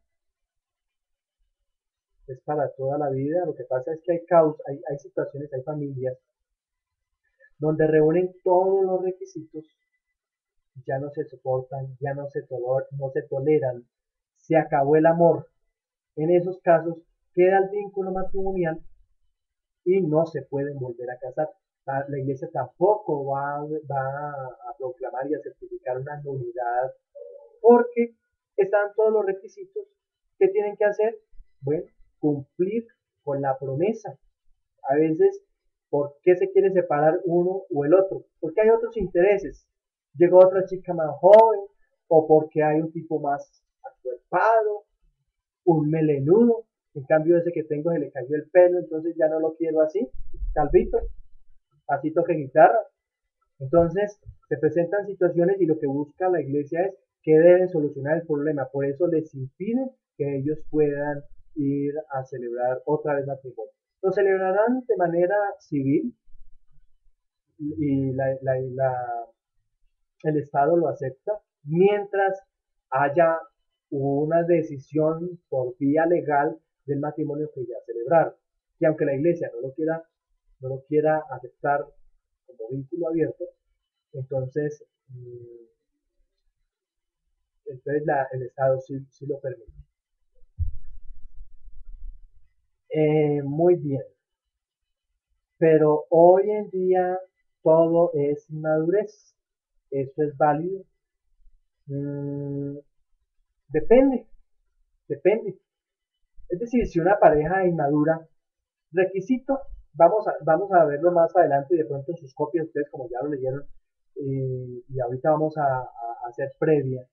Es para toda la vida. Lo que pasa es que hay situaciones, hay familias donde reúnen todos los requisitos, ya no se soportan, ya no se toleran, se acabó el amor. En esos casos queda el vínculo matrimonial y no se pueden volver a casar. La iglesia tampoco va a proclamar y a certificar una nulidad porque están todos los requisitos que tienen que hacer. Bueno, cumplir con la promesa. A veces, ¿por qué se quiere separar uno o el otro? Porque hay otros intereses. Llegó otra chica más joven, o porque hay un tipo más acuerpado, un melenudo. En cambio, ese que tengo se le cayó el pelo, entonces ya no lo quiero así, calvito, así toque guitarra. Entonces, se presentan situaciones y lo que busca la iglesia es que deben solucionar el problema. Por eso les impiden que ellos puedan ir a celebrar otra vez matrimonio. Lo celebrarán de manera civil y el Estado lo acepta mientras haya una decisión por vía legal del matrimonio que ya celebraron. Y aunque la iglesia no lo quiera aceptar como vínculo abierto, entonces, el Estado sí lo permite. Muy bien. Pero hoy en día todo es inmadurez. ¿Esto es válido? Mm, depende, depende. Es decir, si una pareja inmadura, requisito, vamos a verlo más adelante, de pronto en sus copias, ustedes como ya lo leyeron, y ahorita vamos a hacer previa.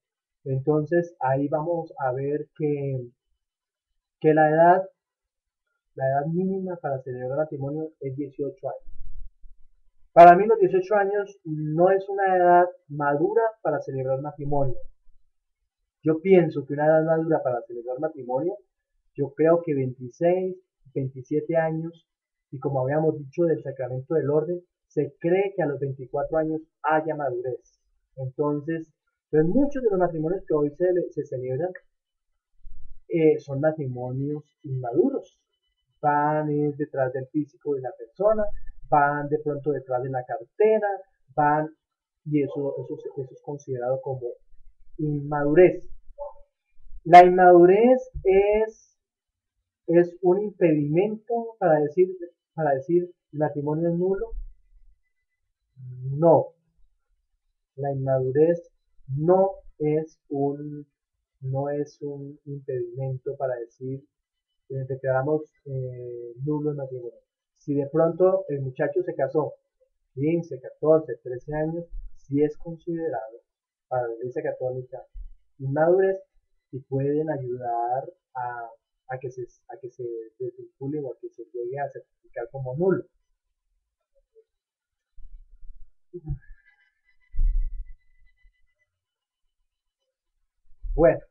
Entonces ahí vamos a ver que la edad mínima para celebrar matrimonio es 18 años. Para mí los 18 años no es una edad madura para celebrar matrimonio. Yo pienso que una edad madura para celebrar matrimonio, yo creo que 26, 27 años, y como habíamos dicho del sacramento del orden, se cree que a los 24 años haya madurez. Entonces, pues muchos de los matrimonios que hoy se celebran son matrimonios inmaduros. Van detrás del físico de la persona, van de pronto detrás de la cartera, van, y eso es considerado como inmadurez. La inmadurez es un impedimento para decir el matrimonio es nulo. No, la inmadurez no es un, no es un impedimento para decir declaramos nulo el matrimonio. Si de pronto el muchacho se casó 15, 14, 13 años, sí es considerado para la Iglesia Católica inmadurez y pueden ayudar a que se desvincule o a que se llegue a certificar como nulo. Bueno,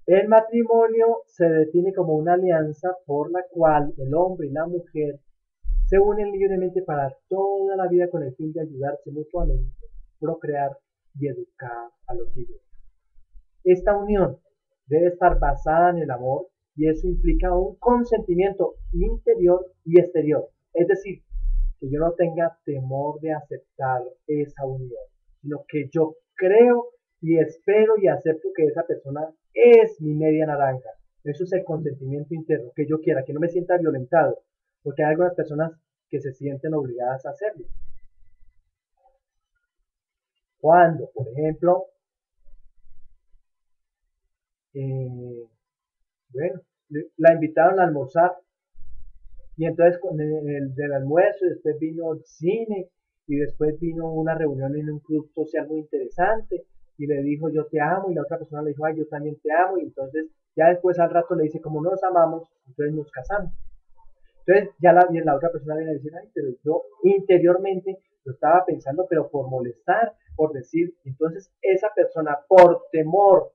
el matrimonio se define como una alianza por la cual el hombre y la mujer se unen libremente para toda la vida con el fin de ayudarse mutuamente, procrear y educar a los hijos. Esta unión debe estar basada en el amor y eso implica un consentimiento interior y exterior. Es decir, que yo no tenga temor de aceptar esa unión, sino que yo creo y espero y acepto que esa persona es mi media naranja. Eso es el consentimiento interno, que yo quiera, que no me sienta violentado, porque hay algunas personas que se sienten obligadas a hacerlo. Cuando, por ejemplo, eh, bueno, la invitaron a almorzar y entonces con el del almuerzo, después vino el cine y después vino una reunión en un club social muy interesante y le dijo yo te amo y la otra persona le dijo ay yo también te amo y entonces ya después al rato le dice como nos amamos, entonces nos casamos. Entonces ya la otra persona viene a decir ay pero yo interiormente lo estaba pensando pero por molestar, por decir, entonces esa persona por temor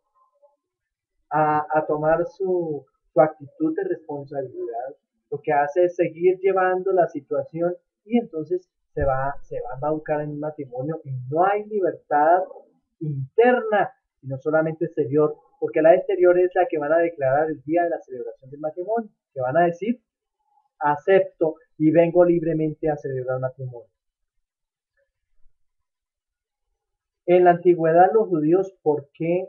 a tomar su actitud de responsabilidad, lo que hace es seguir llevando la situación y entonces se va a embaucar en un matrimonio y no hay libertad interna, sino solamente exterior, porque la exterior es la que van a declarar el día de la celebración del matrimonio, que van a decir, acepto y vengo libremente a celebrar matrimonio. En la antigüedad los judíos, ¿por qué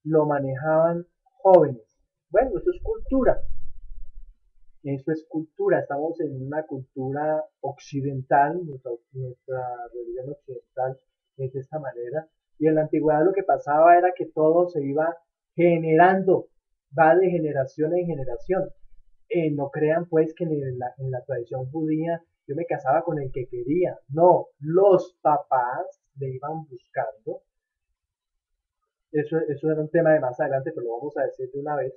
lo manejaban jóvenes? Bueno, eso es cultura. Eso es cultura, estamos en una cultura occidental, nuestra religión occidental es de esta manera, y en la antigüedad lo que pasaba era que todo se iba generando, va de generación en generación. No crean pues que en la tradición judía yo me casaba con el que quería, no, los papás le iban buscando, eso era un tema de más adelante, pero lo vamos a decir de una vez,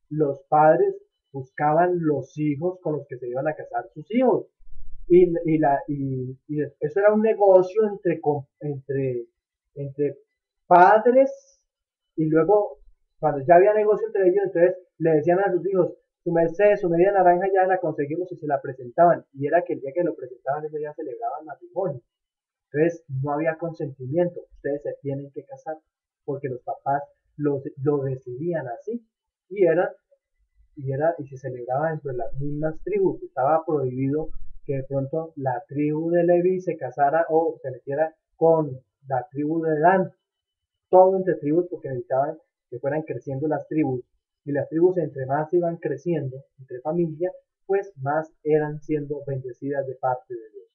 los padres buscaban los hijos con los que se iban a casar sus hijos. Y eso era un negocio entre padres y luego, cuando ya había negocio entre ellos, entonces le decían a sus hijos, su merced, su media naranja ya la conseguimos y se la presentaban. Y era que el día que lo presentaban, ese día celebraban matrimonio. Entonces no había consentimiento, ustedes se tienen que casar, porque los papás lo decidían así. Y era y se celebraba dentro de las mismas tribus. Estaba prohibido que de pronto la tribu de Levi se casara o se metiera con la tribu de Dan. Todo entre tribus porque necesitaban que fueran creciendo las tribus. Y las tribus entre más iban creciendo, entre familias, pues más eran siendo bendecidas de parte de Dios.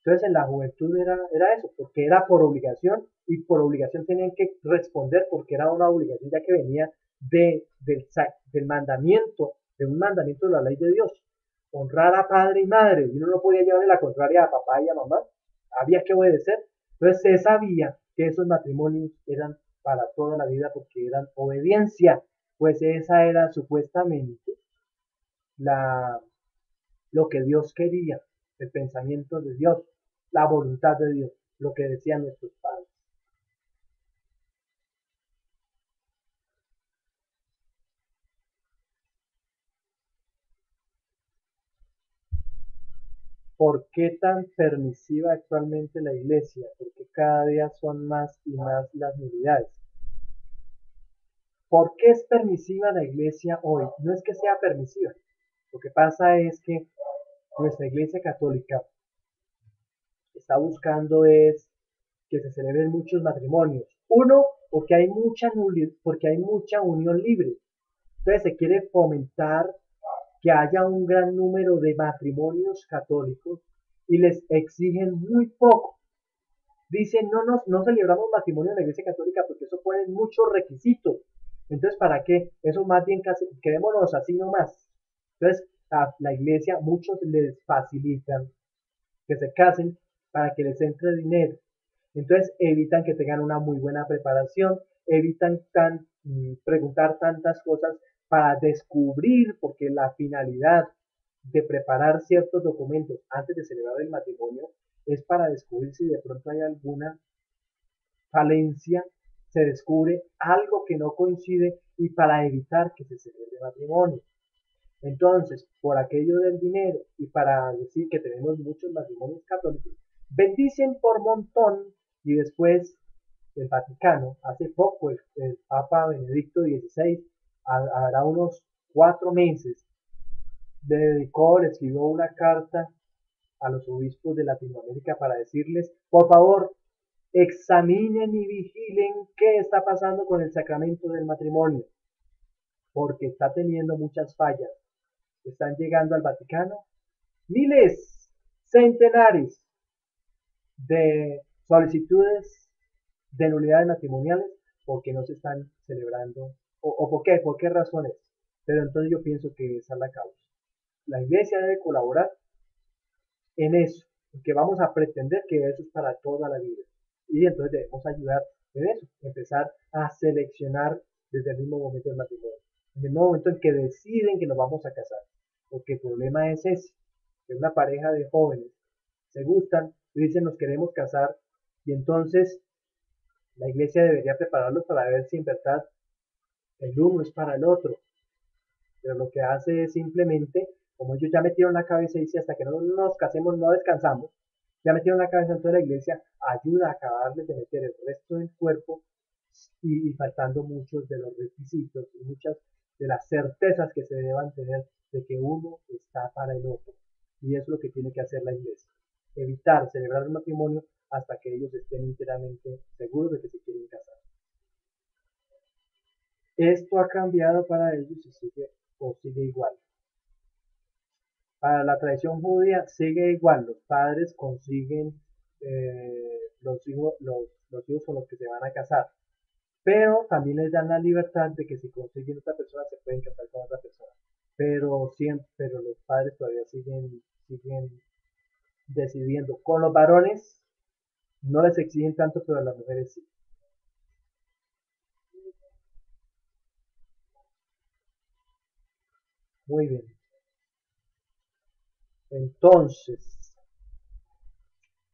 Entonces en la juventud era eso, porque era por obligación y por obligación tenían que responder porque era una obligación ya que venía del mandamiento, de un mandamiento de la ley de Dios. Honrar a padre y madre, y uno no podía llevarle la contraria a papá y a mamá, había que obedecer. Entonces se sabía que esos matrimonios eran para toda la vida porque eran obediencia, pues esa era supuestamente la, lo que Dios quería, el pensamiento de Dios, la voluntad de Dios, lo que decían nuestros padres. ¿Por qué tan permisiva actualmente la iglesia? Porque cada día son más y más las nulidades. ¿Por qué es permisiva la iglesia hoy? No es que sea permisiva. Lo que pasa es que nuestra iglesia católica está buscando es que se celebren muchos matrimonios. Uno, porque hay mucha unión libre. Entonces se quiere fomentar que haya un gran número de matrimonios católicos y les exigen muy poco. Dicen, no celebramos matrimonio en la iglesia católica porque eso pone muchos requisitos. Entonces, ¿para qué? Eso más bien casi, quedémonos así nomás. Entonces, la iglesia, muchos les facilitan que se casen para que les entre dinero. Entonces evitan que tengan una muy buena preparación, evitan preguntar tantas cosas para descubrir, porque la finalidad de preparar ciertos documentos antes de celebrar el matrimonio es para descubrir si de pronto hay alguna falencia, se descubre algo que no coincide y para evitar que se celebre matrimonio. Entonces, por aquello del dinero y para decir que tenemos muchos matrimonios católicos, bendicen por montón y después el Vaticano, hace poco el Papa Benedicto XVI, hará unos 4 meses, le escribió una carta a los obispos de Latinoamérica para decirles, por favor, examinen y vigilen qué está pasando con el sacramento del matrimonio, porque está teniendo muchas fallas. Están llegando al Vaticano miles, centenares de solicitudes de nulidades matrimoniales porque no se están celebrando. ¿O por qué? ¿Por qué razones? Pero entonces yo pienso que esa es la causa. La iglesia debe colaborar en eso, que vamos a pretender que eso es para toda la vida. Y entonces debemos ayudar en eso, empezar a seleccionar desde el mismo momento del matrimonio, en el mismo momento en que deciden que nos vamos a casar. Porque el problema es ese, que una pareja de jóvenes se gustan y dicen nos queremos casar y entonces la iglesia debería prepararlos para ver si en verdad el uno es para el otro. Pero lo que hace es simplemente, como ellos ya metieron la cabeza y dice hasta que no nos casemos no descansamos, ya metieron la cabeza en toda la iglesia, ayuda a acabarles de meter el resto del cuerpo y faltando muchos de los requisitos y muchas de las certezas que se deban tener de que uno está para el otro. Y es lo que tiene que hacer la iglesia. Evitar celebrar el matrimonio hasta que ellos estén enteramente seguros de que se quieren casar. Esto ha cambiado para ellos y sigue igual. Para la tradición judía sigue igual, los padres consiguen los hijos con los que se van a casar, pero también les dan la libertad de que si consiguen otra persona se pueden casar con otra persona, pero los padres todavía siguen decidiendo. Con los varones no les exigen tanto, pero a las mujeres sí. Muy bien. Entonces,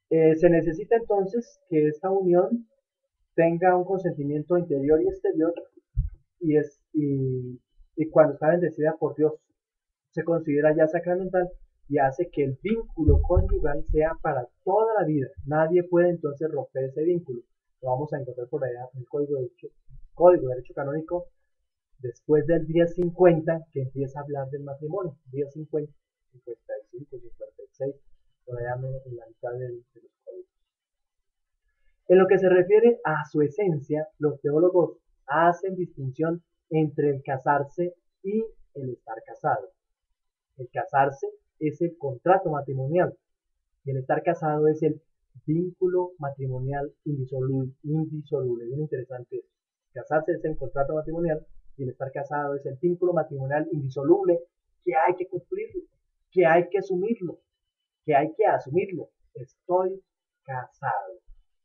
se necesita entonces que esta unión tenga un consentimiento interior y exterior y cuando está bendecida por Dios se considera ya sacramental y hace que el vínculo conyugal sea para toda la vida. Nadie puede entonces romper ese vínculo. Lo vamos a encontrar por allá en el Código de Derecho Canónico después del día 50 que empieza a hablar del matrimonio. Día 50, 55, 56, por allá en la mitad de los códigos. En lo que se refiere a su esencia, los teólogos hacen distinción entre el casarse y el estar casado. El casarse es el contrato matrimonial. Y el estar casado es el vínculo matrimonial indisoluble. Bien interesante eso. Casarse es el contrato matrimonial y el estar casado es el vínculo matrimonial indisoluble que hay que cumplirlo, que hay que asumirlo, que hay que asumirlo. Estoy casado.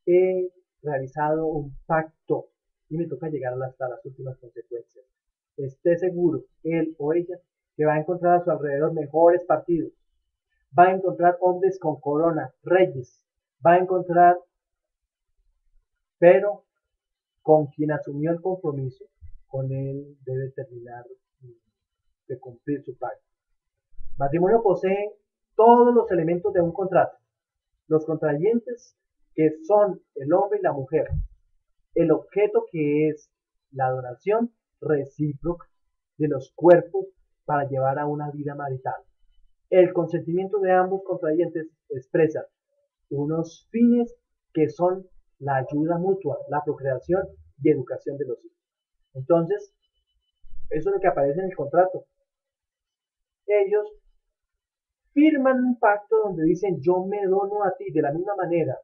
He realizado un pacto y me toca llegar hasta las últimas consecuencias. Esté seguro, él o ella, que va a encontrar a su alrededor mejores partidos, va a encontrar hombres con corona, reyes, va a encontrar, pero con quien asumió el compromiso, con él debe terminar de cumplir su pacto. Matrimonio posee todos los elementos de un contrato. Los contrayentes, que son el hombre y la mujer, el objeto, que es la adoración recíproca de los cuerpos para llevar a una vida marital. El consentimiento de ambos contrayentes expresa unos fines que son la ayuda mutua, la procreación y educación de los hijos. Entonces, eso es lo que aparece en el contrato. Ellos firman un pacto donde dicen: yo me dono a ti, de la misma manera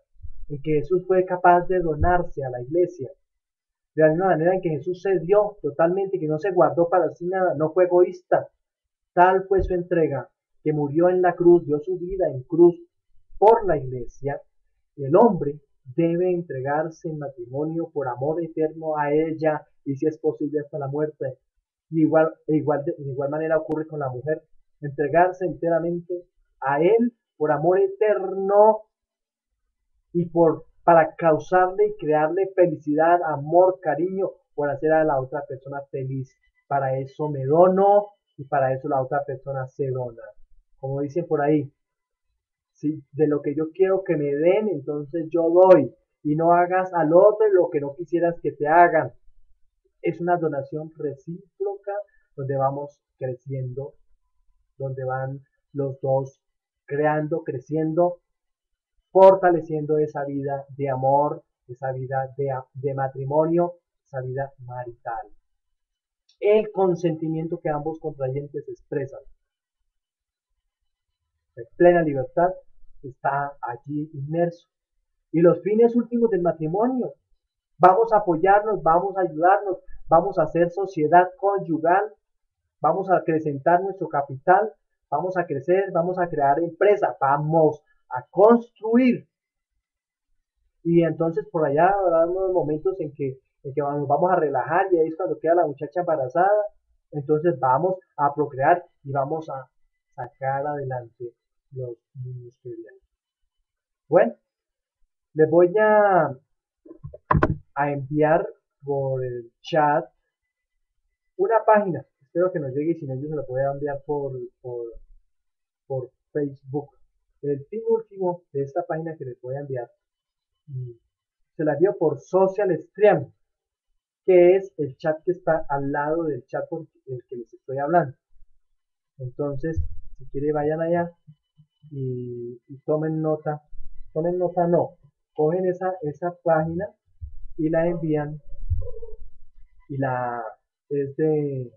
en que Jesús fue capaz de donarse a la iglesia, de la misma manera en que Jesús se dio totalmente, que no se guardó para sí nada, no fue egoísta. Tal fue su entrega, que murió en la cruz, dio su vida en cruz por la iglesia. El hombre debe entregarse en matrimonio por amor eterno a ella, y si es posible hasta la muerte. Y de igual manera ocurre con la mujer: entregarse enteramente a él por amor eterno y para causarle y crearle felicidad, amor, cariño, por hacer a la otra persona feliz. Para eso me dono y para eso la otra persona se dona. Como dicen por ahí, si de lo que yo quiero que me den, entonces yo doy. Y no hagas al otro lo que no quisieras que te hagan. Es una donación recíproca donde vamos creciendo, donde van los dos creando, creciendo, fortaleciendo esa vida de amor, esa vida de matrimonio, esa vida marital. El consentimiento que ambos contrayentes expresan de plena libertad está allí inmerso. Y los fines últimos del matrimonio: vamos a apoyarnos, vamos a ayudarnos, vamos a hacer sociedad conyugal, vamos a acrecentar nuestro capital, vamos a crecer, vamos a crear empresa, vamos a construir. Y entonces por allá habrá unos momentos en que nos vamos a relajar, y ahí es cuando queda la muchacha embarazada. Entonces vamos a procrear y vamos a sacar adelante los niños que vienen. Bueno, les voy a enviar por el chat una página. Espero que nos llegue, y si no, yo se lo voy a enviar por Facebook. El fin último de esta página que les voy a enviar, se la envío por Social Stream, que es el chat que está al lado del chat por el que les estoy hablando. Entonces, si quieren, vayan allá y tomen nota. Tomen nota, no. Cogen esa página y la envían, y es de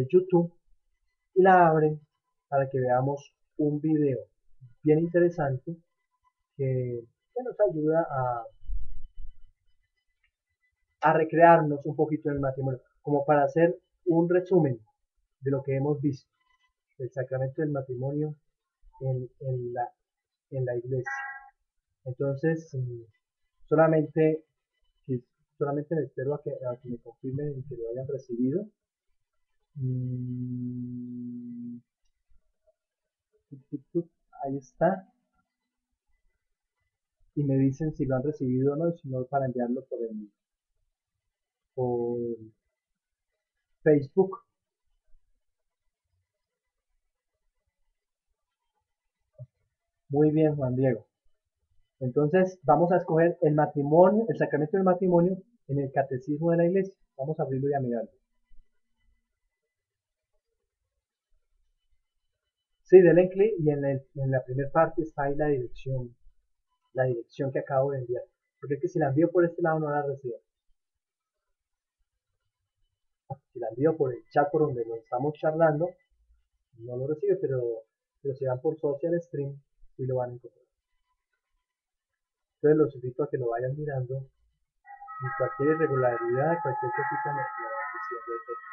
YouTube, y la abren para que veamos un video bien interesante que nos ayuda a recrearnos un poquito en el matrimonio, como para hacer un resumen de lo que hemos visto, el sacramento del matrimonio en la iglesia. Entonces, solamente, solamente me espero a que me confirmen que lo hayan recibido. Ahí está. Y me dicen si lo han recibido o no, y si no, para enviarlo por Facebook. Muy bien, Juan Diego. Entonces, vamos a escoger el matrimonio, el sacramento del matrimonio en el catecismo de la iglesia. Vamos a abrirlo y a mirarlo. Sí, denle clic, y en la primera parte está ahí la dirección que acabo de enviar. Porque es que si la envío por este lado no la recibo. Si la envío por el chat por donde nos estamos charlando, no lo recibe, pero pero si van por Social Stream, sí lo van a encontrar. Entonces los invito a que lo vayan mirando y cualquier irregularidad, cualquier cosita me van diciendo de por qué.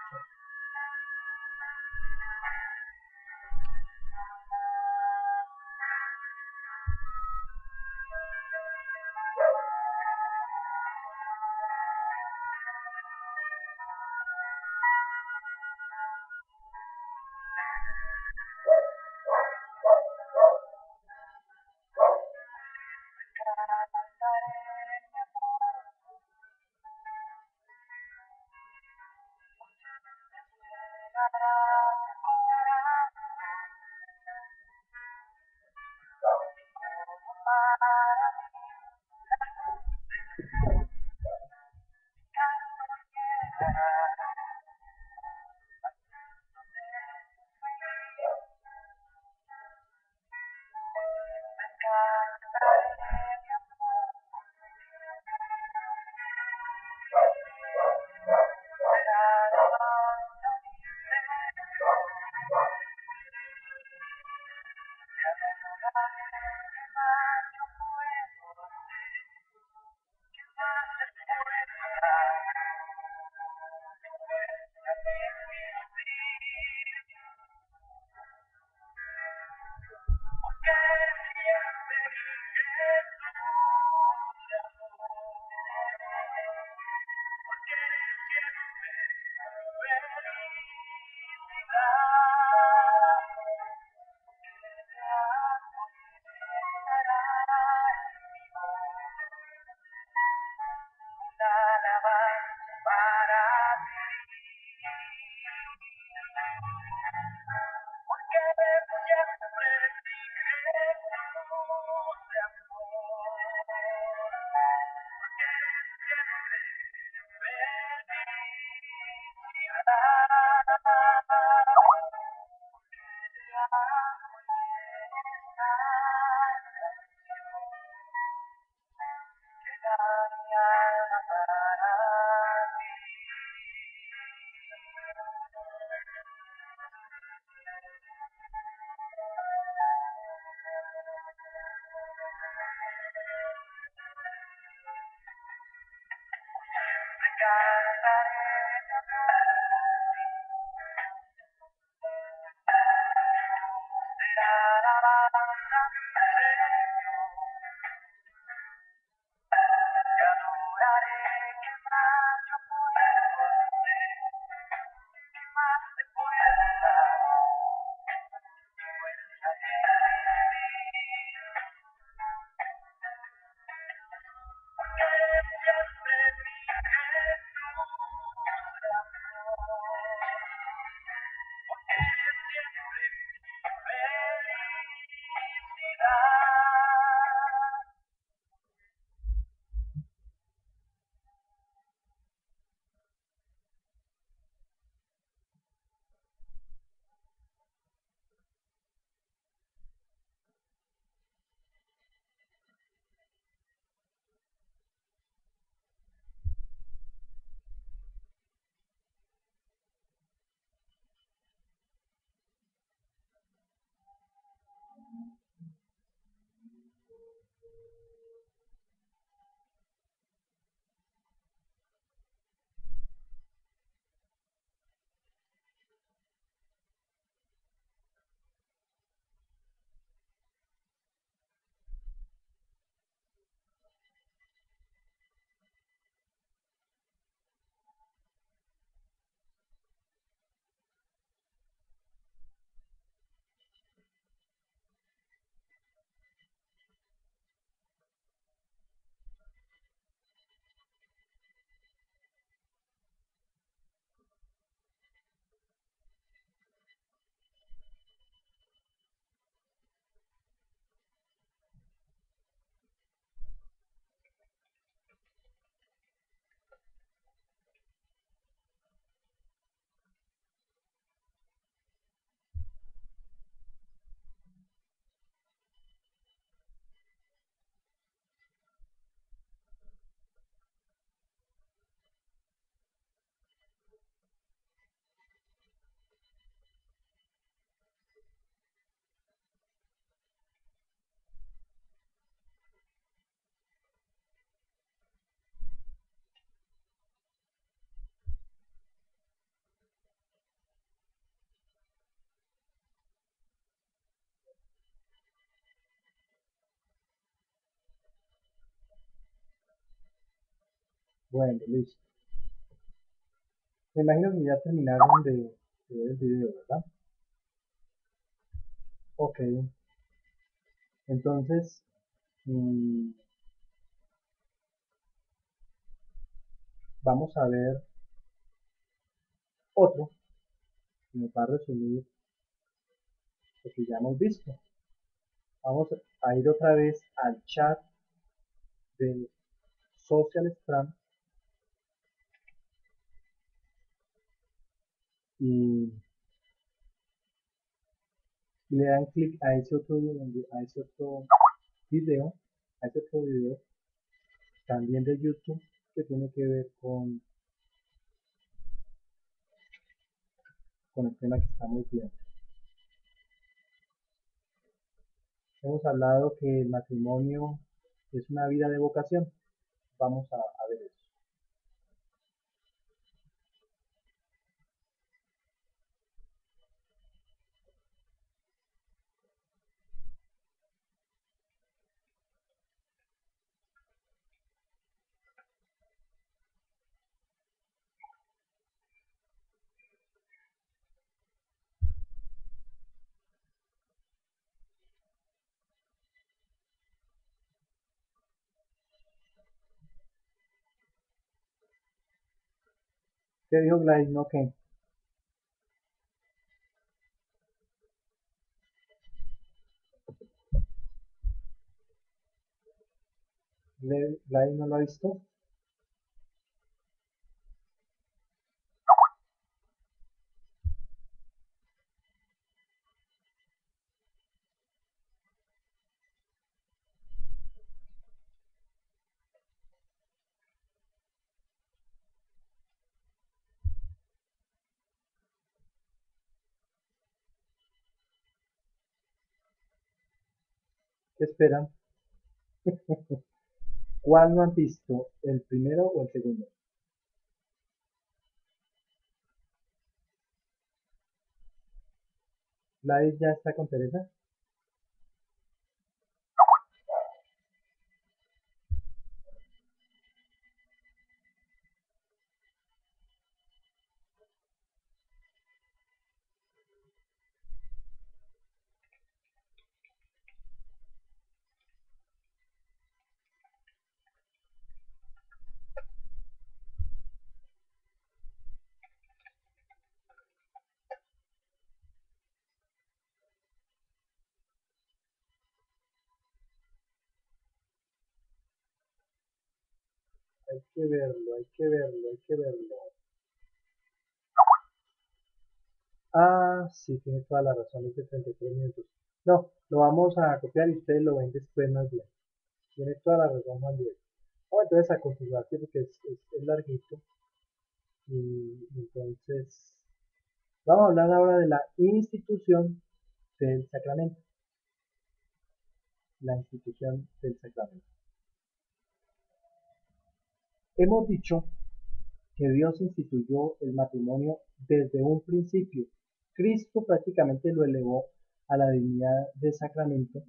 Bueno, listo. Me imagino que ya terminaron de ver el video, ¿verdad? Ok, entonces mm, vamos a ver otro que nos va a resumir lo que ya hemos visto. Vamos a ir otra vez al chat de Social Strand y le dan clic a ese otro, video, a ese otro video también de YouTube que tiene que ver con el tema que estamos viendo. Hemos hablado que el matrimonio es una vida de vocación. Vamos a ver eso. ¿Qué dijo Gladys? No, que Gladys no lo ha visto. ¿Qué esperan? ¿Cuál no han visto? ¿El primero o el segundo? Gladys ya está con Teresa. Hay que verlo, hay que verlo, hay que verlo. Ah, sí, tiene toda la razón, es de 33 minutos. No, lo vamos a copiar y ustedes lo ven después más bien. Tiene toda la razón, Juan Diego. Vamos entonces a continuar, sí, porque es larguito. Y entonces, vamos a hablar ahora de la institución del sacramento. La institución del sacramento. Hemos dicho que Dios instituyó el matrimonio desde un principio. Cristo prácticamente lo elevó a la dignidad de sacramento,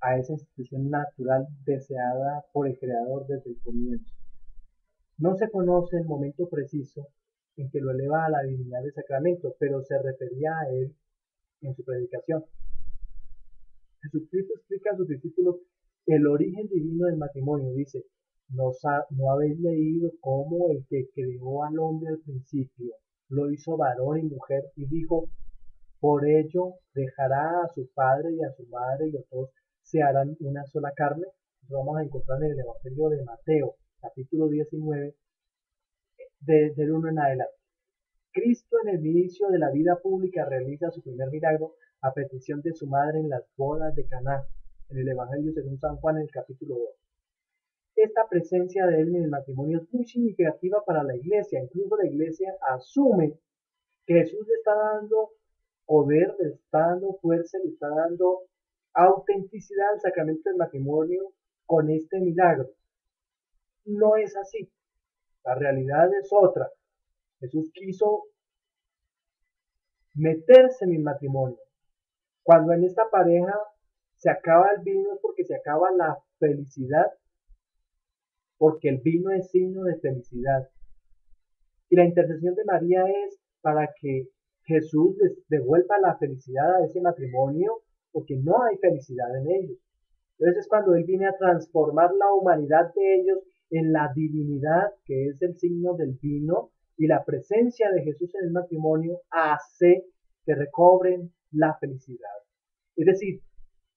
a esa institución natural deseada por el Creador desde el comienzo. No se conoce el momento preciso en que lo eleva a la dignidad de sacramento, pero se refería a él en su predicación. Jesucristo explica a sus discípulos el origen divino del matrimonio. Dice, ¿no habéis leído cómo el que creó al hombre al principio lo hizo varón y mujer y dijo, por ello dejará a su padre y a su madre y los dos se harán una sola carne? Lo vamos a encontrar en el Evangelio de Mateo, capítulo 19, desde el 1 en adelante. Cristo en el inicio de la vida pública realiza su primer milagro a petición de su madre en las bodas de Caná, en el Evangelio según San Juan en el capítulo 2. Esta presencia de él en el matrimonio es muy significativa para la iglesia. Incluso la iglesia asume que Jesús le está dando poder, le está dando fuerza, le está dando autenticidad al sacramento del matrimonio con este milagro. No es así. La realidad es otra. Jesús quiso meterse en el matrimonio. Cuando en esta pareja se acaba el vino es porque se acaba la felicidad porque el vino es signo de felicidad. Y la intercesión de María es para que Jesús les devuelva la felicidad a ese matrimonio, porque no hay felicidad en ellos. Entonces es cuando Él viene a transformar la humanidad de ellos en la divinidad, que es el signo del vino, y la presencia de Jesús en el matrimonio hace que recobren la felicidad. Es decir,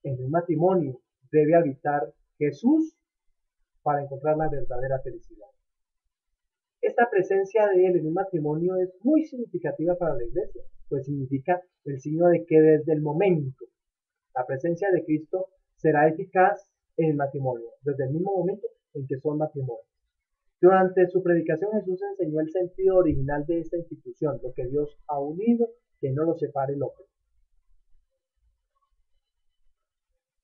en un matrimonio debe habitar Jesús para encontrar la verdadera felicidad. Esta presencia de Él en un matrimonio es muy significativa para la iglesia, pues significa el signo de que desde el momento la presencia de Cristo será eficaz en el matrimonio, desde el mismo momento en que son matrimonio. Durante su predicación Jesús enseñó el sentido original de esta institución, lo que Dios ha unido, que no lo separe el hombre.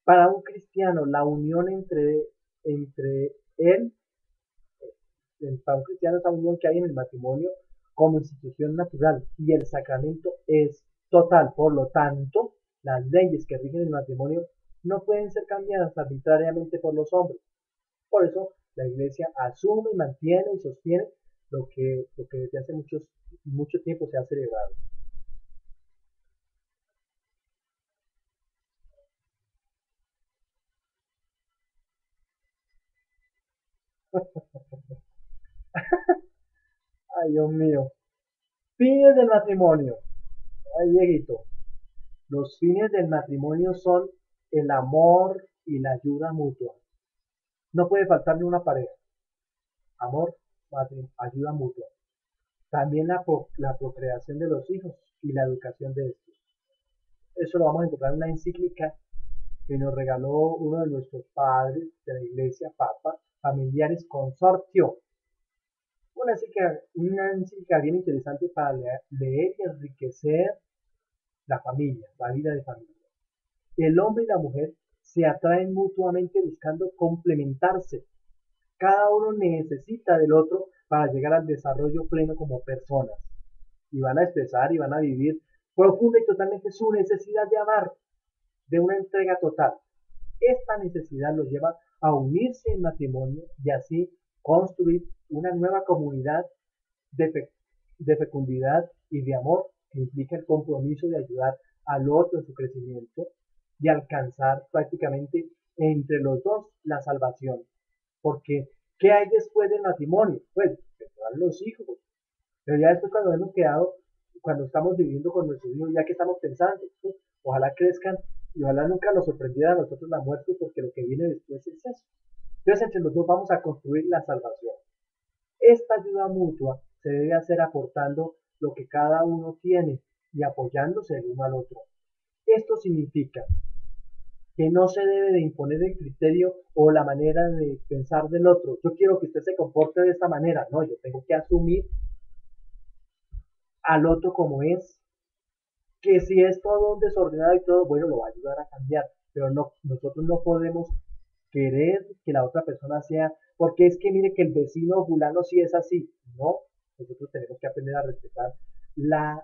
Para un cristiano, la unión entre él, para un cristiano, esa unión que hay en el matrimonio como institución natural y el sacramento es total. Por lo tanto, las leyes que rigen el matrimonio no pueden ser cambiadas arbitrariamente por los hombres. Por eso la Iglesia asume, mantiene y sostiene lo que desde hace mucho tiempo se ha celebrado. Ay, Dios mío. Fines del matrimonio. Ay, viejito. Los fines del matrimonio son el amor y la ayuda mutua. No puede faltarle una pareja. Amor, ayuda mutua. También la procreación de los hijos y la educación de estos. Eso lo vamos a encontrar en una encíclica que nos regaló uno de nuestros padres de la iglesia, Papa, Familiaris Consortio. Una encíclica bien interesante para leer y enriquecer la familia, la vida de familia. El hombre y la mujer se atraen mutuamente buscando complementarse. Cada uno necesita del otro para llegar al desarrollo pleno como personas. Y van a expresar y van a vivir profunda y totalmente su necesidad de amar, de una entrega total. Esta necesidad los lleva a unirse en matrimonio y así construir una nueva comunidad de, de fecundidad y de amor que implica el compromiso de ayudar al otro en su crecimiento y alcanzar prácticamente entre los dos la salvación. Porque, ¿qué hay después del matrimonio? Pues, vendrán los hijos. Pero ya después cuando hemos quedado, cuando estamos viviendo con nuestros hijos, ya que estamos pensando, ¿sí? Ojalá crezcan y ojalá nunca nos sorprendiera a nosotros la muerte, porque lo que viene después es eso. Entonces, entre los dos vamos a construir la salvación. Esta ayuda mutua se debe hacer aportando lo que cada uno tiene y apoyándose el uno al otro. Esto significa que no se debe de imponer el criterio o la manera de pensar del otro. Yo quiero que usted se comporte de esta manera. No, yo tengo que asumir al otro como es, que si es todo un desordenado y todo, bueno, lo va a ayudar a cambiar, pero no, nosotros no podemos querer que la otra persona sea, porque es que mire que el vecino fulano sí es así, no, nosotros tenemos que aprender a respetar la,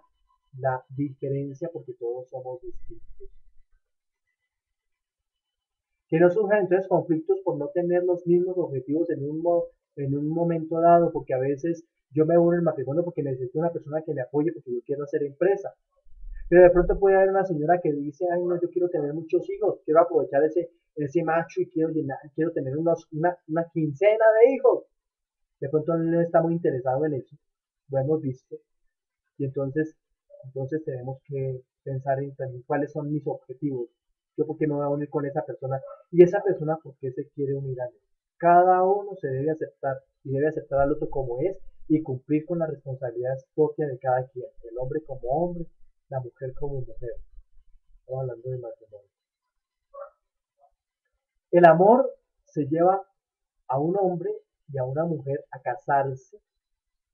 la diferencia porque todos somos distintos. Que no surjan entonces conflictos por no tener los mismos objetivos en un momento dado, porque a veces yo me uno en el matrimonio porque necesito una persona que me apoye porque yo quiero hacer empresa. Pero de pronto puede haber una señora que dice, ay no, yo quiero tener muchos hijos, quiero aprovechar ese macho y quiero tener una quincena de hijos. De pronto él no está muy interesado en eso, lo hemos visto. Y entonces tenemos que pensar en también cuáles son mis objetivos. Yo por qué me voy a unir con esa persona y esa persona por qué se quiere unir a él. Cada uno se debe aceptar y debe aceptar al otro como es y cumplir con las responsabilidades propias de cada quien, el hombre como hombre, la mujer como mujer. Estamos hablando de matrimonio. El amor se lleva a un hombre y a una mujer a casarse.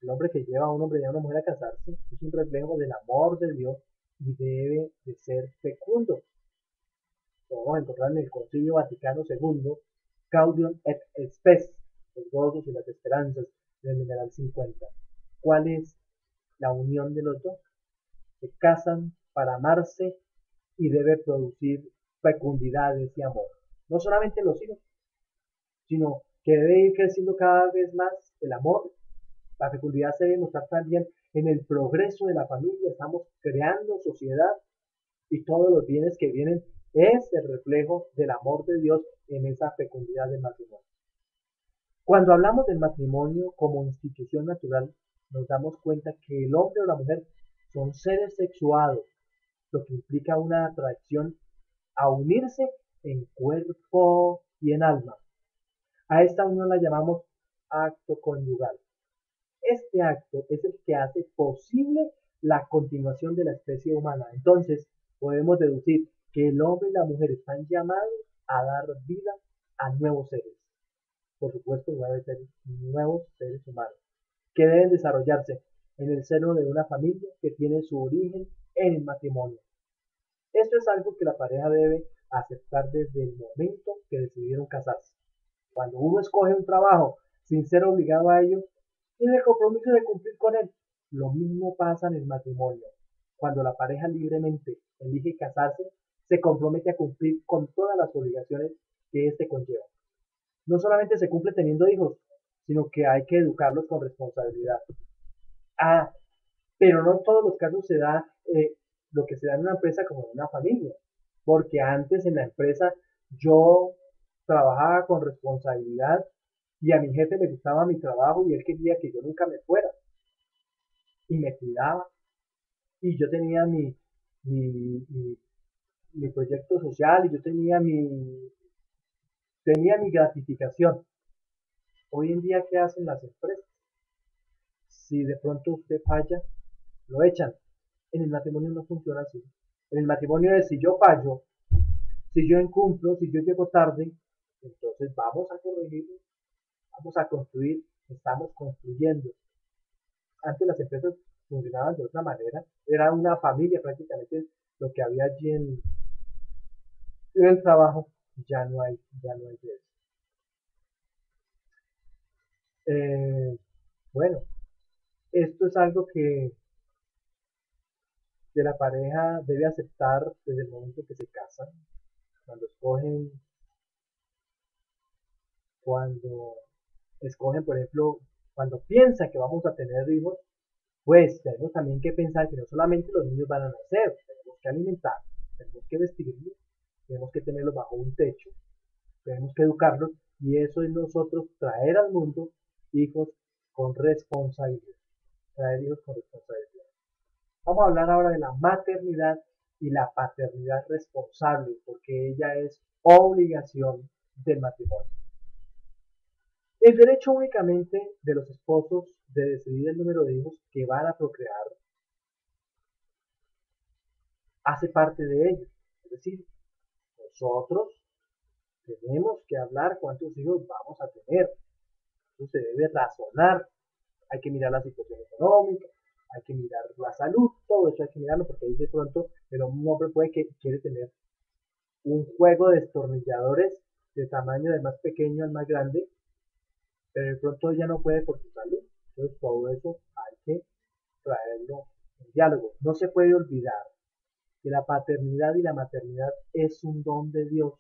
El hombre que lleva a un hombre y a una mujer a casarse es un reflejo del amor de Dios y debe de ser fecundo. Lo vamos a encontrar en el Concilio Vaticano II, Gaudium et Spes, los gozos y las esperanzas, del numeral 50. ¿Cuál es la unión de los dos? Se casan para amarse y debe producir fecundidades y amor. No solamente los hijos, sino que debe ir creciendo cada vez más el amor. La fecundidad se debe mostrar también en el progreso de la familia. Estamos creando sociedad y todos los bienes que vienen es el reflejo del amor de Dios en esa fecundidad del matrimonio. Cuando hablamos del matrimonio como institución natural, nos damos cuenta que el hombre o la mujer son seres sexuados, lo que implica una atracción a unirse en cuerpo y en alma. A esta unión la llamamos acto conyugal. Este acto es el que hace posible la continuación de la especie humana. Entonces, podemos deducir que el hombre y la mujer están llamados a dar vida a nuevos seres. Por supuesto, nuevos seres humanos, que deben desarrollarse en el seno de una familia que tiene su origen en el matrimonio. Esto es algo que la pareja debe aceptar desde el momento que decidieron casarse. Cuando uno escoge un trabajo sin ser obligado a ello, tiene el compromiso de cumplir con él. Lo mismo pasa en el matrimonio. Cuando la pareja libremente elige casarse, se compromete a cumplir con todas las obligaciones que éste conlleva. No solamente se cumple teniendo hijos, sino que hay que educarlos con responsabilidad. Ah, pero no en todos los casos se da lo que se da en una empresa como en una familia, porque antes en la empresa yo trabajaba con responsabilidad y a mi jefe le gustaba mi trabajo y él quería que yo nunca me fuera y me cuidaba y yo tenía mi, mi, mi proyecto social y yo tenía mi gratificación. Hoy en día, ¿qué hacen las empresas? Si de pronto usted falla, lo echan. En el matrimonio no funciona así. En el matrimonio es si yo fallo, si yo incumplo, si yo llego tarde, entonces vamos a corregir, vamos a construir, estamos construyendo. Antes las empresas funcionaban de otra manera, era una familia prácticamente lo que había allí en el trabajo, ya no hay de eso. Bueno, esto es algo que la pareja debe aceptar desde el momento que se casan, cuando escogen, cuando escogen, por ejemplo, cuando piensan que vamos a tener hijos, pues tenemos también que pensar que no solamente los niños van a nacer, tenemos que alimentar, tenemos que vestirlos, tenemos que tenerlos bajo un techo, tenemos que educarlos y eso es nosotros traer al mundo hijos con responsabilidad, traer hijos con responsabilidad. Vamos a hablar ahora de la maternidad y la paternidad responsable, porque ella es obligación del matrimonio. El derecho únicamente de los esposos de decidir el número de hijos que van a procrear hace parte de ello. Es decir, nosotros tenemos que hablar cuántos hijos vamos a tener. Eso se debe razonar. Hay que mirar la situación económica, hay que mirar la salud, todo eso hay que mirarlo porque ahí de pronto un hombre puede que quiere tener un juego de destornilladores de tamaño de más pequeño al más grande, pero de pronto ella no puede por su salud. Entonces todo eso hay que traerlo en diálogo. No se puede olvidar que la paternidad y la maternidad es un don de Dios.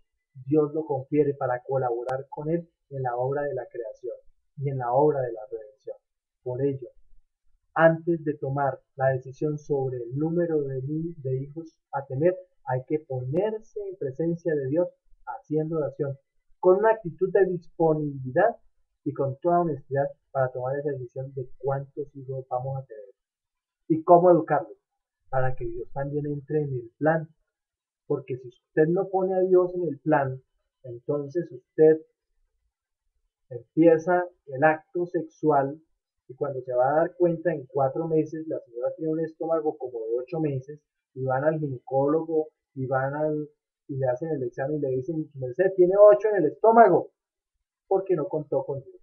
Dios lo confiere para colaborar con Él en la obra de la creación y en la obra de la redención. Por ello, antes de tomar la decisión sobre el número de hijos a tener, hay que ponerse en presencia de Dios haciendo oración, con una actitud de disponibilidad y con toda honestidad para tomar esa decisión de cuántos hijos vamos a tener y cómo educarlos, para que Dios también entre en el plan. Porque si usted no pone a Dios en el plan, entonces usted empieza el acto sexual y cuando se va a dar cuenta en 4 meses, la señora tiene un estómago como de 8 meses y van al ginecólogo y le hacen el examen y le dicen, su merced tiene 8 en el estómago porque no contó con Dios.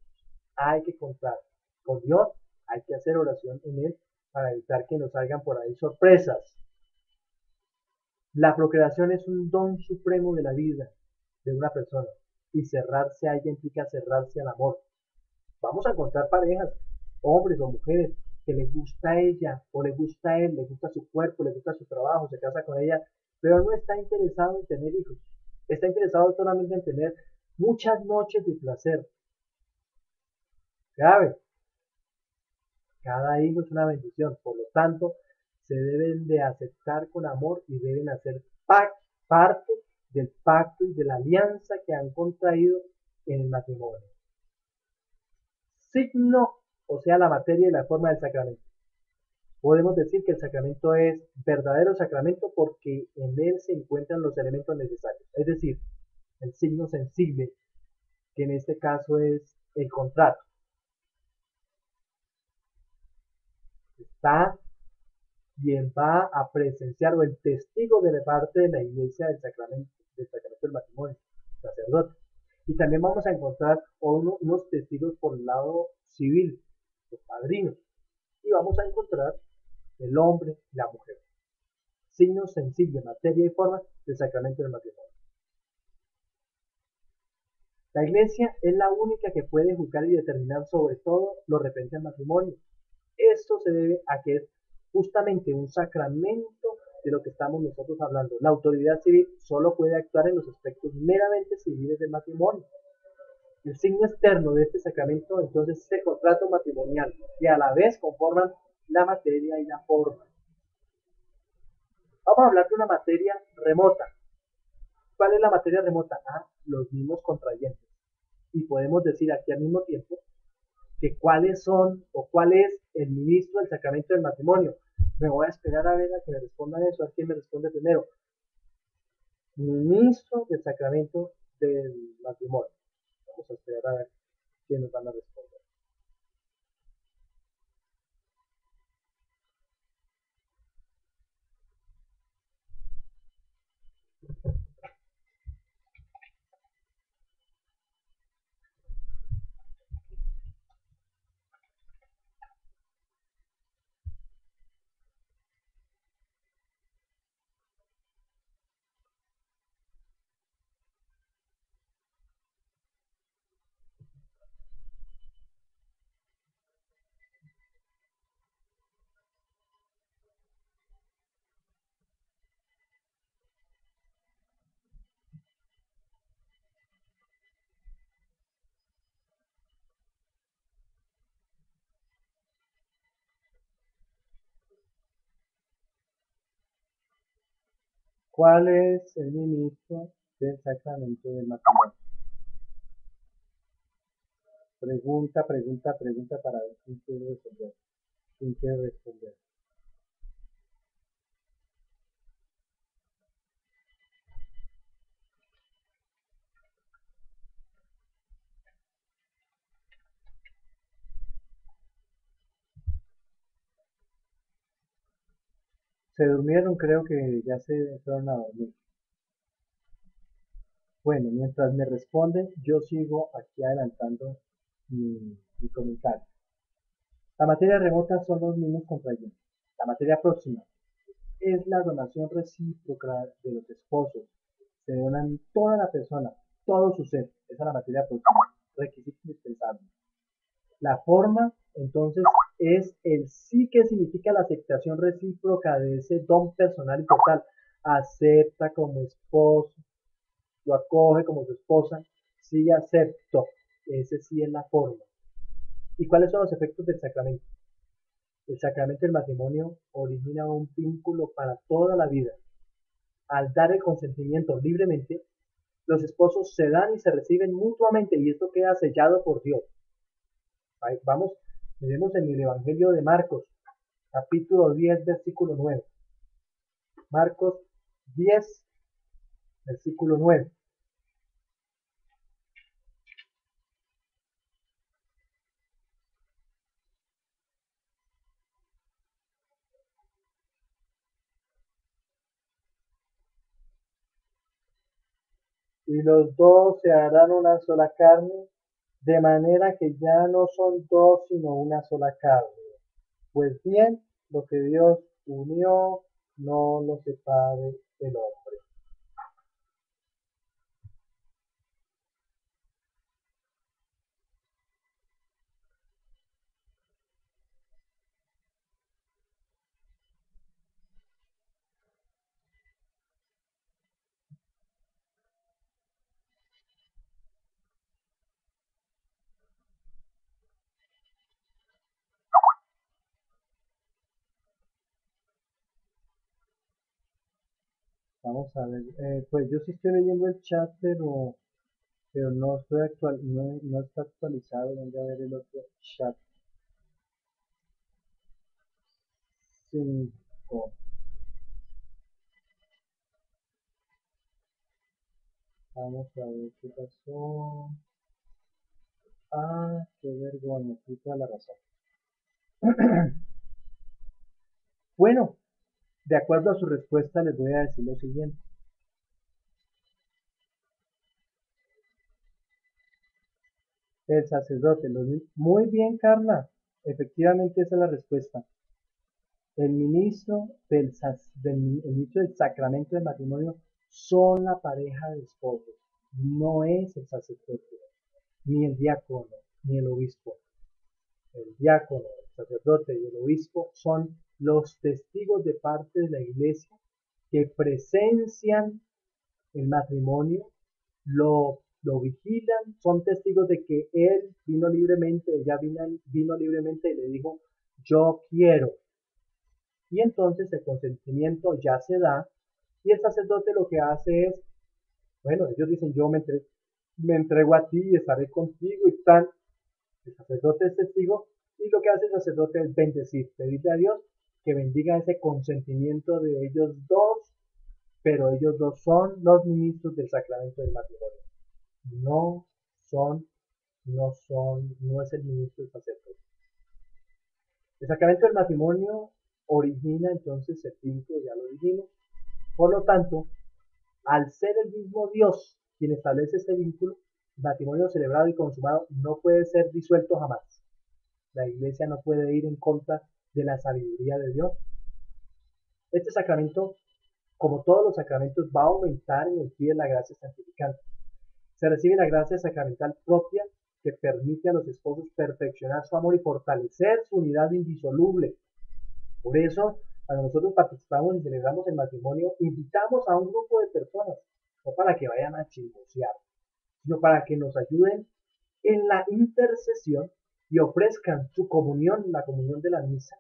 Hay que contar con Dios, hay que hacer oración en Él para evitar que nos salgan por ahí sorpresas. La procreación es un don supremo de la vida de una persona y cerrarse a ella implica cerrarse al amor. Vamos a encontrar parejas, hombres o mujeres, que les gusta a ella o le gusta a él, le gusta su cuerpo, le gusta su trabajo, se casa con ella, pero no está interesado en tener hijos. Está interesado solamente en tener muchas noches de placer, grave. Cada hijo es una bendición, por lo tanto, se deben de aceptar con amor y deben hacer parte del pacto y de la alianza que han contraído en el matrimonio. Signo, o sea, la materia y la forma del sacramento. Podemos decir que el sacramento es verdadero sacramento porque en él se encuentran los elementos necesarios, es decir, el signo sensible, que en este caso es el contrato. Está quien va a presenciar o el testigo de la parte de la iglesia del sacramento del matrimonio, el sacerdote. Y también vamos a encontrar unos testigos por el lado civil, los padrinos. Y vamos a encontrar el hombre y la mujer. Signos sensibles, materia y forma del sacramento del matrimonio. La iglesia es la única que puede juzgar y determinar sobre todo lo referente al matrimonio. Esto se debe a que es justamente un sacramento de lo que estamos nosotros hablando. La autoridad civil solo puede actuar en los aspectos meramente civiles del matrimonio. El signo externo de este sacramento entonces es el contrato matrimonial, que a la vez conforman la materia y la forma. Vamos a hablar de una materia remota. ¿Cuál es la materia remota? Los mismos contrayentes. Y podemos decir aquí al mismo tiempo que cuáles son o cuál es el ministro del sacramento del matrimonio. Me voy a esperar a ver a que me respondan eso, a ver quién me responde primero. Ministro del sacramento del matrimonio. Vamos a esperar a ver quién nos van a responder. ¿Cuál es el ministro del sacramento del matrimonio? Pregunta, pregunta, pregunta para ver quién quiere responder. ¿Quién quiere responder? Se durmieron, creo que ya se fueron a dormir. Bueno, mientras me responden, yo sigo aquí adelantando mi comentario. La materia remota son los mismos contrayentes. La materia próxima es la donación recíproca de los esposos. Se donan toda la persona, todo su ser. Esa es la materia próxima. Requisito indispensable. La forma, entonces, es el sí que significa la aceptación recíproca de ese don personal y total. Acepta como esposo, lo acoge como su esposa, sí acepto. Ese sí es la forma. ¿Y cuáles son los efectos del sacramento? El sacramento del matrimonio origina un vínculo para toda la vida. Al dar el consentimiento libremente, los esposos se dan y se reciben mutuamente y esto queda sellado por Dios. Vamos, miremos en el Evangelio de Marcos, capítulo 10, versículo 9. Marcos 10, versículo 9. Y los dos se harán una sola carne, de manera que ya no son dos, sino una sola carne. Pues bien, lo que Dios unió, no lo separe el hombre. Vamos a ver, pues yo sí estoy leyendo el chat, pero no estoy no está actualizado. Voy a ver el otro chat. 5. Vamos a ver qué pasó. Ah, qué vergüenza, sí, toda la razón. Bueno, de acuerdo a su respuesta, les voy a decir lo siguiente. El sacerdote, muy bien, Carla. Efectivamente, esa es la respuesta. El ministro el ministro del sacramento del matrimonio son la pareja de esposos, no es el sacerdote, ni el diácono, ni el obispo. El diácono, el sacerdote y el obispo son los testigos de parte de la iglesia que presencian el matrimonio, lo vigilan, son testigos de que él vino libremente, ella vino libremente y le dijo, yo quiero. Y entonces el consentimiento ya se da y el sacerdote lo que hace es, bueno, ellos dicen, me entrego a ti y estaré contigo y tal. El sacerdote es testigo y lo que hace el sacerdote es bendecir, pedirle a Dios que bendiga ese consentimiento de ellos dos, pero ellos dos son los ministros del sacramento del matrimonio. No son, no es el ministro del sacerdote. El sacramento del matrimonio origina entonces el vínculo, ya lo dijimos. Por lo tanto, al ser el mismo Dios quien establece este vínculo, el matrimonio celebrado y consumado no puede ser disuelto jamás. La iglesia no puede ir en contra de la sabiduría de Dios. Este sacramento, como todos los sacramentos, va a aumentar en el pie de la gracia santificante. Se recibe la gracia sacramental propia que permite a los esposos perfeccionar su amor y fortalecer su unidad indisoluble. Por eso, cuando nosotros participamos y celebramos el matrimonio, invitamos a un grupo de personas, no para que vayan a chismosear, sino para que nos ayuden en la intercesión y ofrezcan su comunión, la comunión de la misa,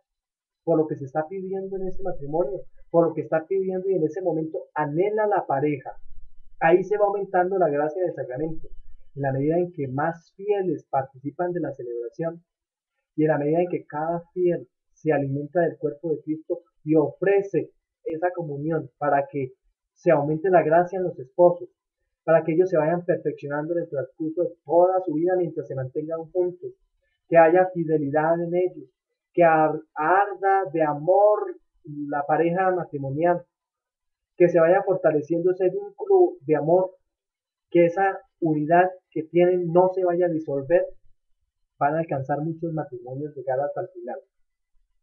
por lo que se está pidiendo en ese matrimonio, por lo que está pidiendo y en ese momento anhela la pareja. Ahí se va aumentando la gracia del sacramento, en la medida en que más fieles participan de la celebración y en la medida en que cada fiel se alimenta del cuerpo de Cristo y ofrece esa comunión para que se aumente la gracia en los esposos, para que ellos se vayan perfeccionando en el transcurso de toda su vida mientras se mantengan juntos, que haya fidelidad en ellos, que arda de amor la pareja matrimonial, que se vaya fortaleciendo ese vínculo de amor, que esa unidad que tienen no se vaya a disolver, van a alcanzar muchos matrimonios llegar hasta el final.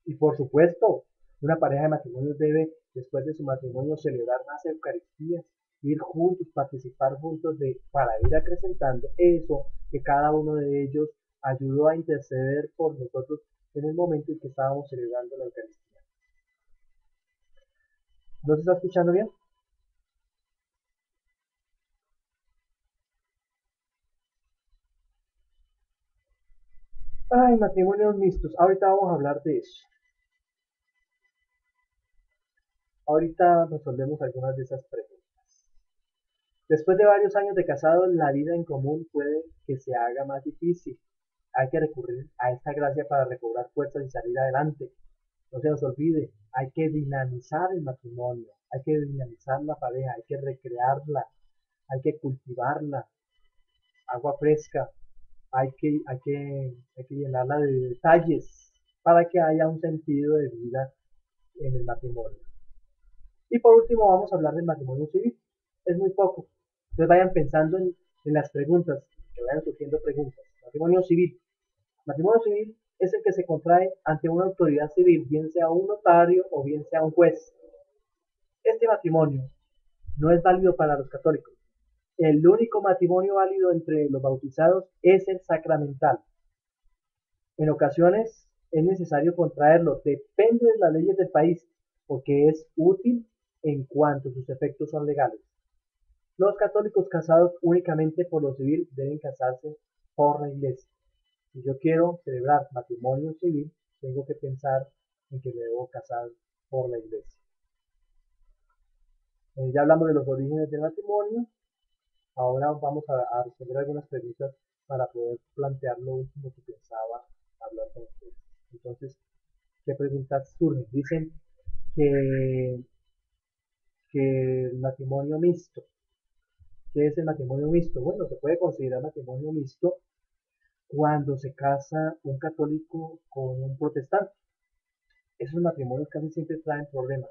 Y por supuesto, una pareja de matrimonios debe, después de su matrimonio, celebrar más Eucaristías, ir juntos, participar juntos para ir acrecentando eso que cada uno de ellos ayudó a interceder por nosotros en el momento en que estábamos celebrando la Eucaristía. ¿No se está escuchando bien? Ay, matrimonios mixtos. Ahorita vamos a hablar de eso. Ahorita resolvemos algunas de esas preguntas. Después de varios años de casado, la vida en común puede que se haga más difícil. Hay que recurrir a esta gracia para recobrar fuerzas y salir adelante. No se nos olvide, hay que dinamizar el matrimonio, hay que dinamizar la pareja, hay que recrearla, hay que cultivarla, agua fresca, hay que llenarla de detalles para que haya un sentido de vida en el matrimonio. Y por último vamos a hablar del matrimonio civil. Es muy poco. Entonces vayan pensando en las preguntas, que vayan surgiendo preguntas. Matrimonio civil. Matrimonio civil es el que se contrae ante una autoridad civil, bien sea un notario o bien sea un juez. Este matrimonio no es válido para los católicos. El único matrimonio válido entre los bautizados es el sacramental. En ocasiones es necesario contraerlo, depende de las leyes del país, porque es útil en cuanto sus efectos son legales. Los católicos casados únicamente por lo civil deben casarse por la iglesia. Si yo quiero celebrar matrimonio civil, tengo que pensar en que me debo casar por la iglesia. Ya hablamos de los orígenes del matrimonio. Ahora vamos a resolver algunas preguntas para poder plantear lo último que pensaba hablar con ustedes. Entonces, ¿qué preguntas surgen? Dicen que, que el matrimonio mixto. ¿Qué es el matrimonio mixto? Bueno, se puede considerar matrimonio mixto cuando se casa un católico con un protestante. Esos matrimonios casi siempre traen problemas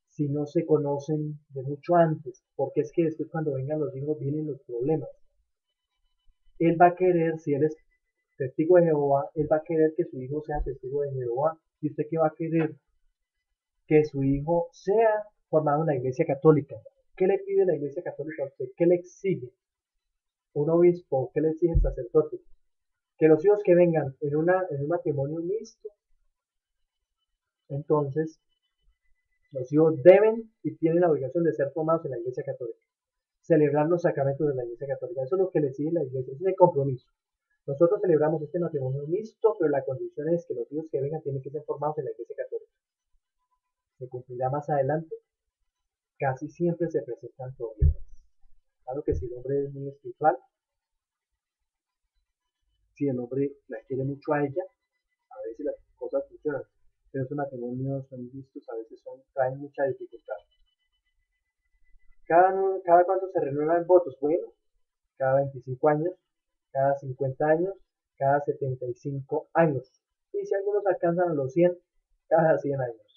si no se conocen de mucho antes, porque es que después cuando vengan los hijos vienen los problemas. Él va a querer, si él es testigo de Jehová, él va a querer que su hijo sea testigo de Jehová. ¿Y usted qué va a querer? Que su hijo sea formado en la iglesia católica. ¿Qué le pide la iglesia católica a usted? ¿Qué le exige un obispo? ¿Qué le exige el sacerdote? Que los hijos que vengan en un matrimonio mixto, entonces los hijos deben y tienen la obligación de ser formados en la iglesia católica, celebrar los sacramentos de la iglesia católica. Eso es lo que le exige la iglesia, ese es el compromiso. Nosotros celebramos este matrimonio mixto, pero la condición es que los hijos que vengan tienen que ser formados en la iglesia católica. Se cumplirá más adelante. Casi siempre se presentan problemas. Claro que si el hombre es muy espiritual, si el hombre la quiere mucho a ella, a veces las cosas funcionan. Pero esos matrimonios son vistos, a veces traen mucha dificultad. Cada cuánto se renuevan votos, bueno, cada 25 años, cada 50 años, cada 75 años. Y si algunos alcanzan a los 100, cada 100 años.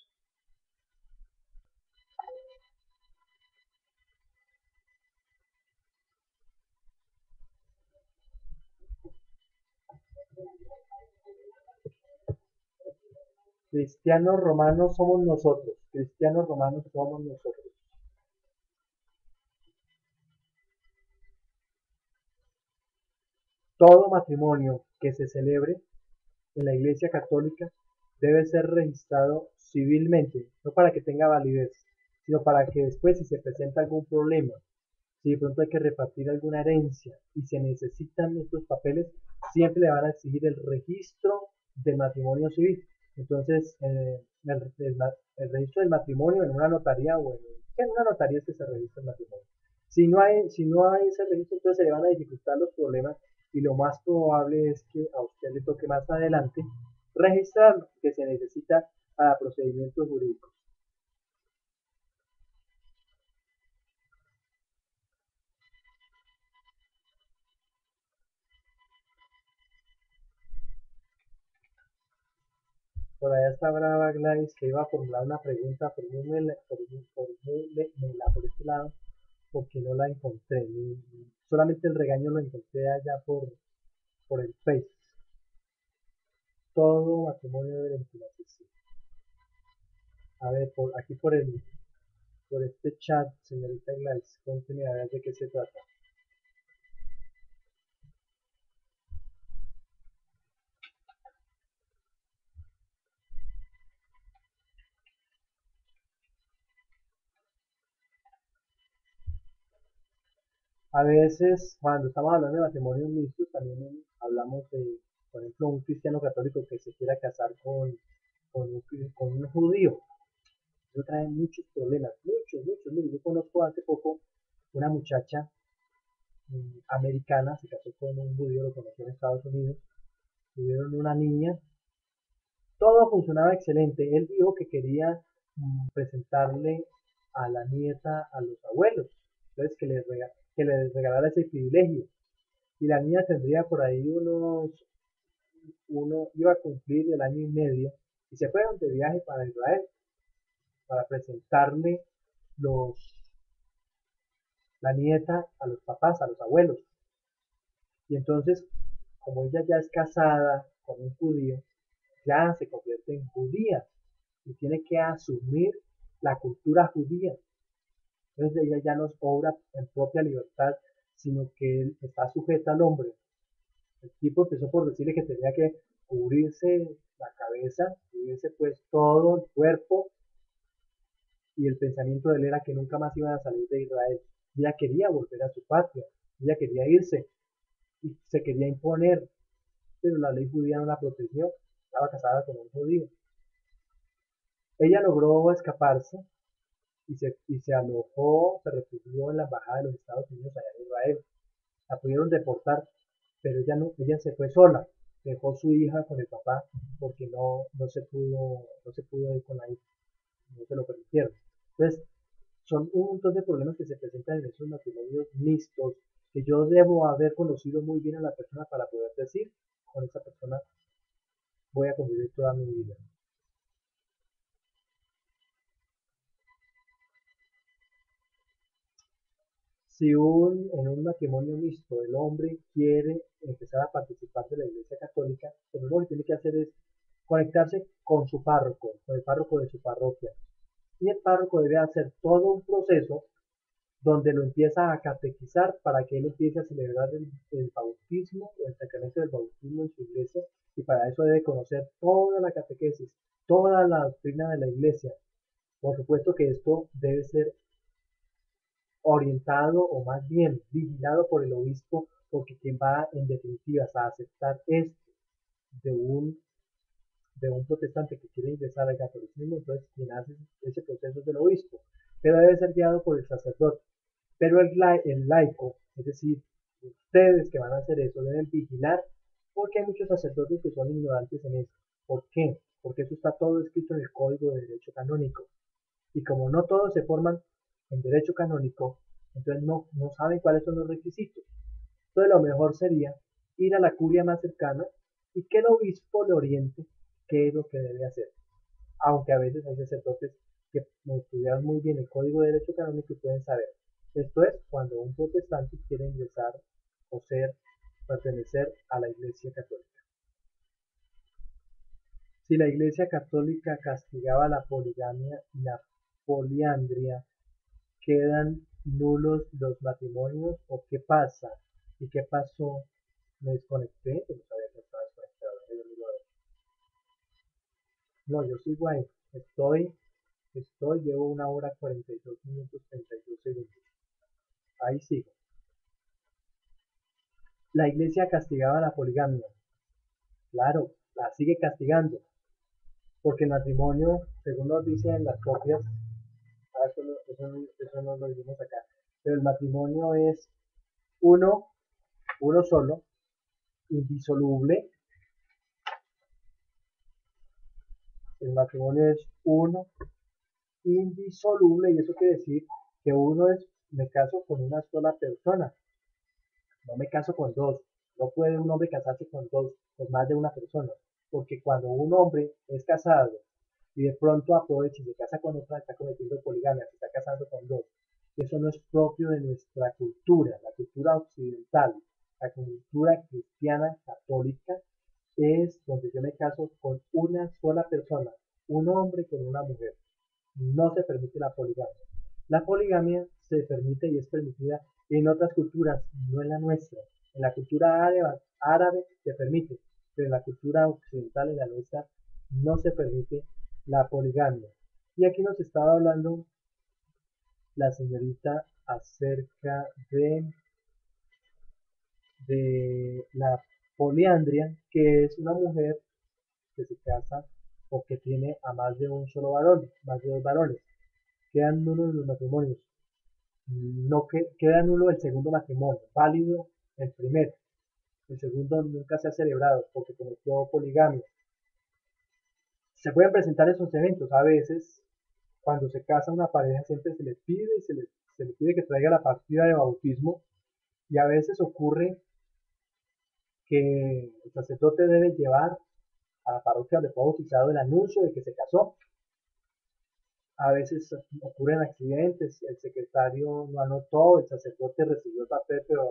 Cristianos romanos somos nosotros. Cristianos romanos somos nosotros. Todo matrimonio que se celebre en la Iglesia Católica debe ser registrado civilmente, no para que tenga validez, sino para que después si se presenta algún problema, si de pronto hay que repartir alguna herencia y se necesitan estos papeles, siempre le van a exigir el registro del matrimonio civil. Entonces, el registro del matrimonio en una notaría o en una notaría es que se registra el matrimonio. Si no hay ese registro, entonces se le van a dificultar los problemas y lo más probable es que a usted le toque más adelante registrarlo, que se necesita para procedimientos jurídicos. Por allá está brava Gladys que iba a formular una pregunta, formúlemela por este lado, porque no la encontré. Solamente el regaño lo encontré allá por el Face. Todo matrimonio de ventilación. A ver, aquí por este chat, señorita Gladys, cuénteme a ver de qué se trata. A veces, cuando estamos hablando de matrimonios mixtos, también hablamos de, por ejemplo, un cristiano católico que se quiera casar con un judío. Eso trae muchos problemas, muchos, muchos. Mire, yo conozco hace poco una muchacha americana, se casó con un judío, lo conoció en Estados Unidos, tuvieron una niña, todo funcionaba excelente. Él dijo que quería presentarle a la nieta a los abuelos, entonces que les regalara ese privilegio. Y la niña tendría por ahí iba a cumplir el año y medio, y se fueron de viaje para Israel para presentarle los, la nieta a los papás, a los abuelos. Y entonces, como ella ya es casada con un judío, ya se convierte en judía y tiene que asumir la cultura judía. Entonces ella ya no obra en propia libertad, sino que él está sujeta al hombre. El tipo empezó por decirle que tenía que cubrirse la cabeza, cubrirse pues todo el cuerpo, y el pensamiento de él era que nunca más iban a salir de Israel. Ella quería volver a su patria, ella quería irse y se quería imponer, pero la ley judía no la protegió, estaba casada con un judío. Ella logró escaparse y se alojó, se refugió en la embajada de los Estados Unidos allá en Israel. La pudieron deportar, pero ella no, ella se fue sola, dejó su hija con el papá porque no se pudo ir con la hija, no se lo permitieron. Entonces, son un montón de problemas que se presentan en esos matrimonios mixtos, que yo debo haber conocido muy bien a la persona para poder decir, con esa persona voy a convivir toda mi vida. Si en un matrimonio mixto el hombre quiere empezar a participar de la Iglesia Católica, lo primero que tiene que hacer es conectarse con su párroco, con el párroco de su parroquia. Y el párroco debe hacer todo un proceso donde lo empieza a catequizar para que él empiece a celebrar el bautismo o el sacramento del bautismo en su iglesia, y para eso debe conocer toda la catequesis, toda la doctrina de la iglesia. Por supuesto que esto debe ser orientado o más bien vigilado por el obispo, porque quien va en definitiva a aceptar esto de de un protestante que quiere ingresar al catolicismo, entonces quien hace ese proceso es el obispo, pero debe ser guiado por el sacerdote. Pero el laico, es decir, ustedes que van a hacer eso, deben vigilar, porque hay muchos sacerdotes que son ignorantes en eso. ¿Por qué? Porque eso está todo escrito en el Código de Derecho Canónico. Y como no todos se forman en Derecho Canónico, entonces no saben cuáles son los requisitos. Entonces lo mejor sería ir a la curia más cercana y que el obispo le oriente qué es lo que debe hacer. Aunque a veces hay sacerdotes que estudian muy bien el Código de Derecho Canónico y pueden saber. Esto es cuando un protestante quiere ingresar o pertenecer a la Iglesia Católica. Si la Iglesia Católica castigaba la poligamia y la poliandria, ¿quedan nulos los matrimonios o qué pasa? ¿Y qué pasó? Me desconecté, pero sabía que estaba desconectado. No, yo sigo ahí. Llevo 1 hora 42 minutos 32 segundos. Ahí sigo. La iglesia castigaba la poligamia. Claro, la sigue castigando. Porque el matrimonio, según nos dicen las propias, eso no lo dijimos acá, pero el matrimonio es uno, uno solo, indisoluble. El matrimonio es uno, indisoluble, y eso quiere decir que me caso con una sola persona, no me caso con dos. No puede un hombre casarse con más de una persona, porque cuando un hombre es casado y de pronto aprovecha y se casa con otra, está cometiendo poligamia, se está casando con dos. Eso no es propio de nuestra cultura, la cultura occidental, la cultura cristiana católica es donde yo me caso con una sola persona, un hombre con una mujer. No se permite la poligamia. La poligamia se permite y es permitida en otras culturas, no en la nuestra. En la cultura árabe se permite, pero en la cultura occidental, en la nuestra, no se permite la poligamia. Y aquí nos estaba hablando la señorita acerca de la poliandria, que es una mujer que se casa o que tiene a más de un solo varón, más de dos varones. Quedan nulos los matrimonios. No queda nulo el segundo matrimonio, válido el primero. El segundo nunca se ha celebrado porque cometió poligamia. Se pueden presentar esos eventos. A veces, cuando se casa una pareja, siempre se le pide y se le pide que traiga la partida de bautismo. Y a veces ocurre que el sacerdote debe llevar a la parroquia donde fue bautizado el anuncio de que se casó. A veces ocurren accidentes, el secretario no anotó, el sacerdote recibió el papel, pero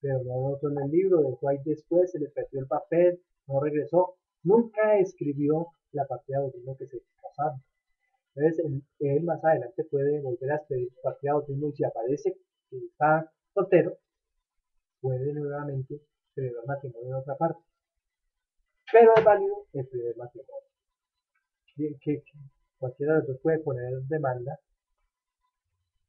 no anotó en el libro, dejó ahí después, se le perdió el papel, no regresó, nunca escribió la partida de bautismo que se casaron. Entonces, él más adelante puede volver a pedir su partida de bautismo y si aparece que está soltero, puede nuevamente celebrar matrimonio en otra parte. Pero es válido el primer matrimonio. Que cualquiera de los dos puede poner demanda,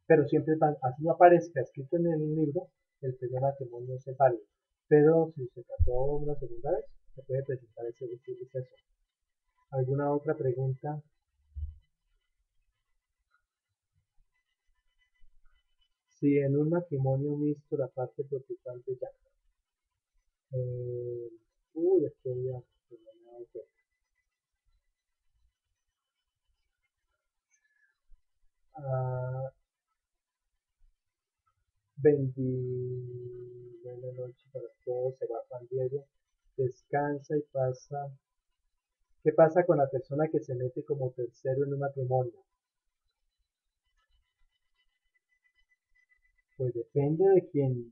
pero siempre así no aparezca escrito en el libro, el primer matrimonio es válido. Pero si se casó una segunda vez, se puede presentar ese receso. ¿Alguna otra pregunta? Si en un matrimonio mixto la parte protestante ya. Eh, estoy ya. Ah, 29 noche para todos, se va Juan Diego, descansa y pasa. ¿Qué pasa con la persona que se mete como tercero en un matrimonio? Pues depende de quien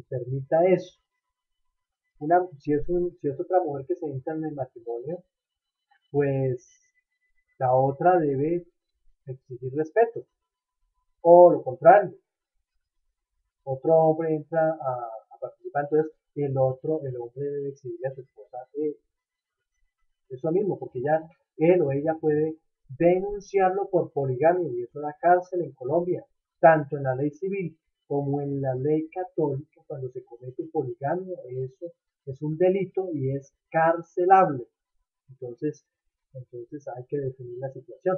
permita eso. Si es otra mujer que se entra en el matrimonio, pues la otra debe exigir respeto. O lo contrario, otro hombre entra a participar, entonces el hombre debe exigirle a su esposa eso mismo, porque ya él o ella puede denunciarlo por poligamia y eso da cárcel en Colombia, tanto en la ley civil como en la ley católica, cuando se comete poligamia, eso es un delito y es carcelable. Entonces, entonces hay que definir la situación.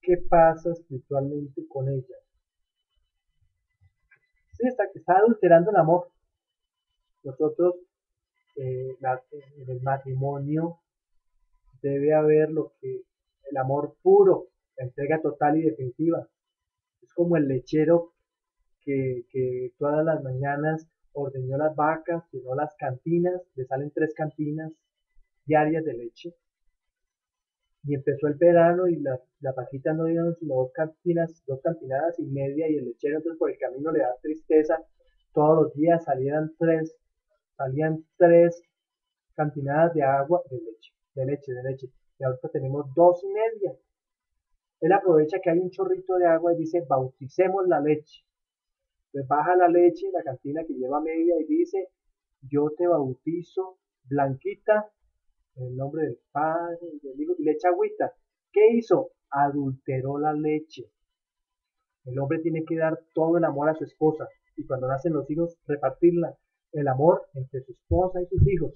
¿Qué pasa espiritualmente con ella? Sí, está adulterando el amor. Nosotros, en el matrimonio, debe haber lo que el amor puro, la entrega total y definitiva. Es como el lechero que todas las mañanas ordeñó las vacas, llenó las cantinas, le salen 3 cantinas diarias de leche. Y empezó el verano y las vaquitas no dieron sino 2 cantinas, 2 cantinadas y media, y el lechero entonces por el camino le da tristeza. Todos los días salían tres cantinadas de agua, de leche. Y ahorita tenemos 2 y media. Él aprovecha que hay un chorrito de agua y dice, bauticemos la leche. Pues baja la leche en la cantina que lleva media y dice, yo te bautizo, Blanquita, en el nombre del Padre y del Hijo, y le echa agüita. ¿Qué hizo? Adulteró la leche. El hombre tiene que dar todo el amor a su esposa y cuando nacen los hijos, repartirla, el amor entre su esposa y sus hijos.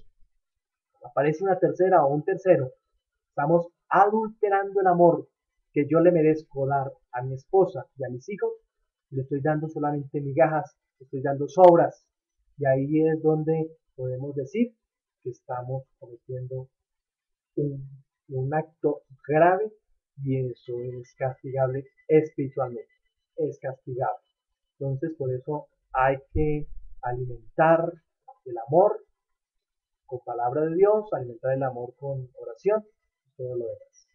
Aparece una tercera o un tercero, estamos adulterando el amor que yo le merezco dar a mi esposa y a mis hijos, le estoy dando solamente migajas, le estoy dando sobras. Y ahí es donde podemos decir que estamos cometiendo un, un acto grave y eso es castigable espiritualmente. Es castigable. Entonces, por eso hay que alimentar el amor con palabra de Dios, alimentar el amor con oración y todo lo demás.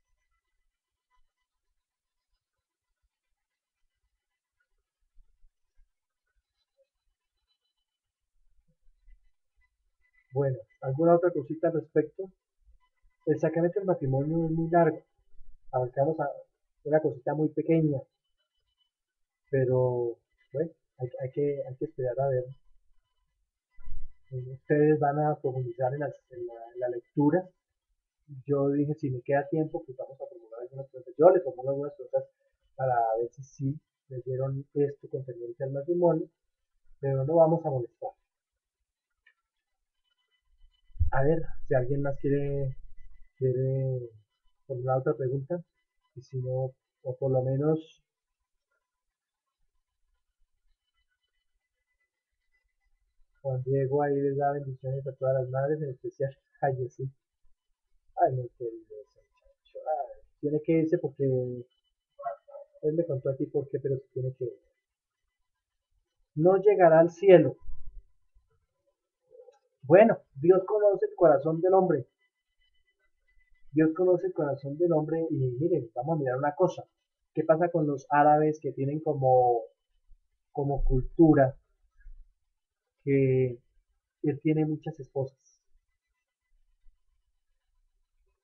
Bueno, ¿alguna otra cosita al respecto? El sacramento del matrimonio es muy largo. Abarcamos a una cosita muy pequeña, pero bueno, hay que esperar a ver. Ustedes van a profundizar en la lectura. Yo dije, si me queda tiempo, pues vamos a formular algunas preguntas. Yo les formulo algunas preguntas para ver si sí leyeron esto concerniente al matrimonio, pero no vamos a molestar. A ver, si alguien más quiere formular otra pregunta, y si no, o por lo menos Juan Diego ahí les da bendiciones a todas las madres, en especial a Jesús. Ay, no, querido ese muchacho. Ay, tiene que irse porque él me contó aquí por qué, pero se tiene que ir. No llegará al cielo. Bueno, Dios conoce el corazón del hombre. Dios conoce el corazón del hombre y miren, vamos a mirar una cosa. ¿Qué pasa con los árabes que tienen como cultura que él tiene muchas esposas?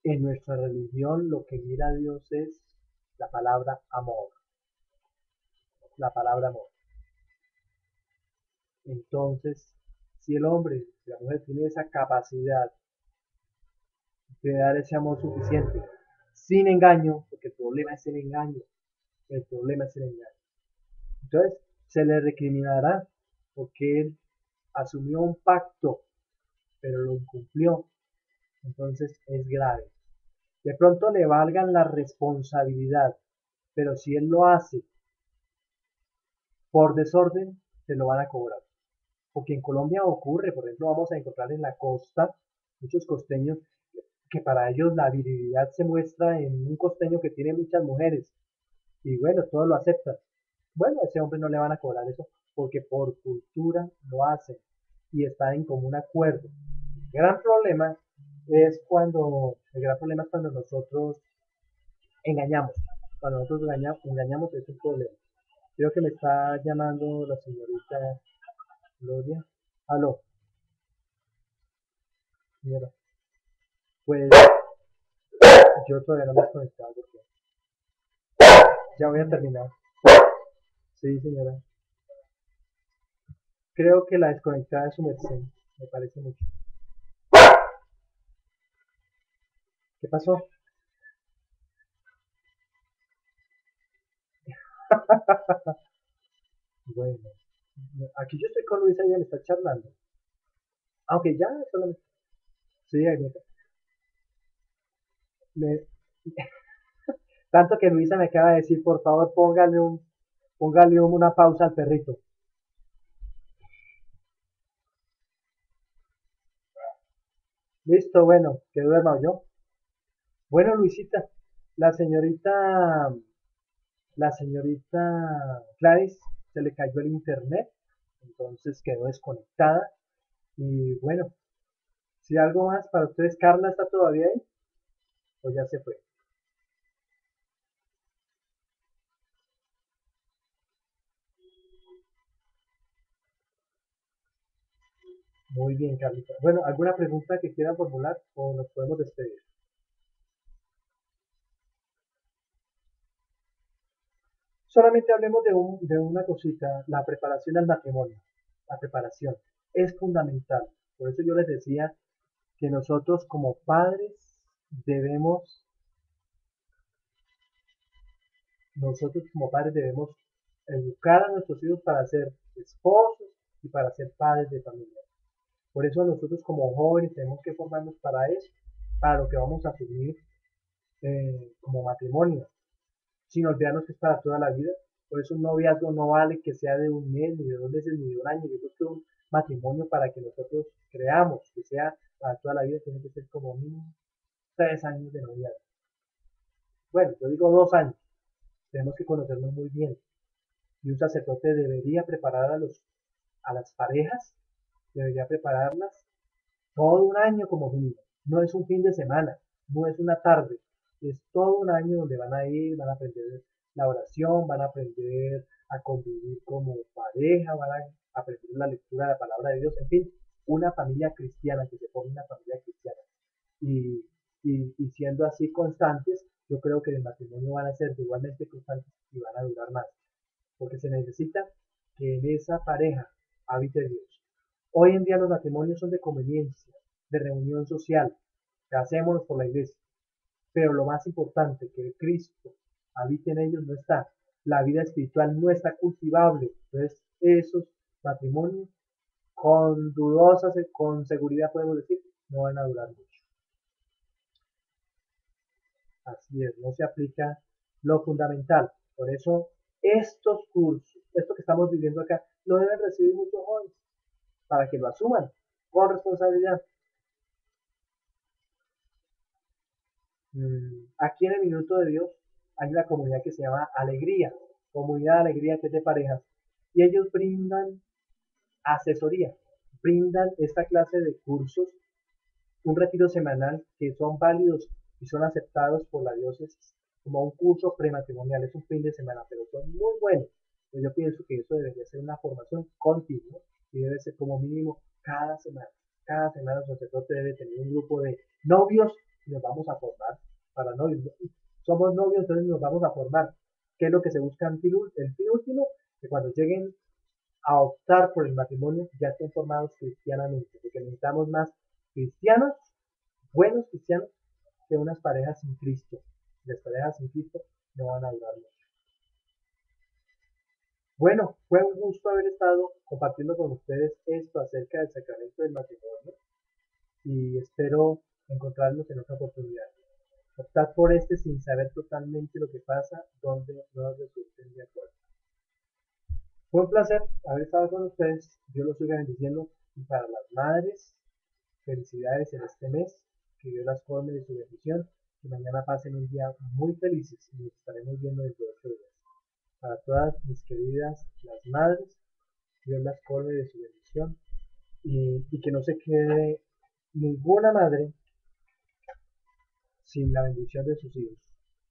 En nuestra religión lo que mira a Dios es la palabra amor, la palabra amor. Entonces, si el hombre, si la mujer tiene esa capacidad de dar ese amor suficiente, sin engaño, porque el problema es el engaño, el problema es el engaño. Entonces, se le recriminará porque él asumió un pacto, pero lo incumplió. Entonces es grave. De pronto le valgan la responsabilidad, pero si él lo hace por desorden, se lo van a cobrar. Porque en Colombia ocurre, por ejemplo, vamos a encontrar en la costa muchos costeños que para ellos la virilidad se muestra en un costeño que tiene muchas mujeres. Y bueno, todos lo aceptan. Bueno, a ese hombre no le van a cobrar eso porque por cultura lo hacen y está en común acuerdo. El gran problema es cuando nosotros engañamos. Cuando nosotros engañamos es un problema. Creo que me está llamando la señorita Gloria. Aló, señora. Pues yo todavía no me he desconectado porque ya voy a terminar. Sí, señora. Creo que la desconectada es su merced. Me parece mucho. ¿Qué pasó? Bueno, aquí yo estoy con Luisa y ella me está charlando. Aunque ya solamente. Sí, me- tanto que Luisa me acaba de decir, por favor, una pausa al perrito. Listo, bueno, que duerma yo. Bueno, Luisita, la señorita, la señorita Gladys se le cayó el internet, entonces quedó desconectada. Y bueno, si algo más para ustedes, Carla está todavía ahí o ya se fue. Muy bien, Carlita. Bueno, ¿alguna pregunta que quieran formular o nos podemos despedir? Solamente hablemos de una cosita, la preparación al matrimonio. La preparación es fundamental. Por eso yo les decía que debemos, nosotros como padres debemos educar a nuestros hijos para ser esposos y para ser padres de familia. Por eso nosotros como jóvenes tenemos que formarnos para eso, para lo que vamos a asumir como matrimonio, sin olvidarnos que es para toda la vida. Por eso un noviazgo no vale que sea de un mes, ni de 2 meses, ni de un año. Yo creo que un matrimonio para que nosotros creamos que sea para toda la vida tiene que ser como mínimo 3 años de noviazgo. Bueno, yo digo 2 años. Tenemos que conocernos muy bien. Y un sacerdote debería preparar a las parejas, debería prepararlas todo un año como mínimo. No es un fin de semana, no es una tarde, es todo un año donde van a ir, van a aprender la oración, van a aprender a convivir como pareja, van a aprender la lectura de la palabra de Dios, en fin, una familia cristiana, que se forme una familia cristiana. Y, y siendo así constantes, yo creo que el matrimonio van a ser igualmente constantes y van a durar más, porque se necesita que en esa pareja habite Dios. Hoy en día los matrimonios son de conveniencia, de reunión social, casémonos por la iglesia, pero lo más importante, que Cristo habite en ellos, no está. La vida espiritual no está cultivable. Entonces, esos matrimonios, con seguridad podemos decir, no van a durar mucho. Así es, no se aplica lo fundamental. Por eso, estos cursos, esto que estamos viviendo acá, lo deben recibir muchos jóvenes para que lo asuman con responsabilidad. Aquí en el Minuto de Dios hay una comunidad que se llama Alegría, Comunidad de Alegría que es de parejas, y ellos brindan asesoría, brindan esta clase de cursos, un retiro semanal que son válidos y son aceptados por la diócesis como un curso prematrimonial, es un fin de semana, pero son muy buenos. Pues yo pienso que eso debería ser una formación continua y debe ser como mínimo cada semana. Cada semana el sacerdote debe tener un grupo de novios y nos vamos a formar para novios. Somos novios, entonces nos vamos a formar. ¿Qué es lo que se busca en el fin último? Que cuando lleguen a optar por el matrimonio ya estén formados cristianamente, porque necesitamos más cristianos, buenos cristianos, que unas parejas sin Cristo. Las parejas sin Cristo no van a durar mucho. Bueno, fue un gusto haber estado compartiendo con ustedes esto acerca del sacramento del matrimonio y espero encontrarnos en otra oportunidad. Optad por este sin saber totalmente lo que pasa, donde no resulten de acuerdo. Fue un placer haber estado con ustedes. Dios los siga bendiciendo. Y para las madres, felicidades en este mes. Que Dios las colme de su bendición. Que mañana pasen un día muy felices y nos estaremos viendo dentro de 8 días. Para todas mis queridas las madres, Dios las colme de su bendición. Y que no se quede ninguna madre sin la bendición de sus hijos.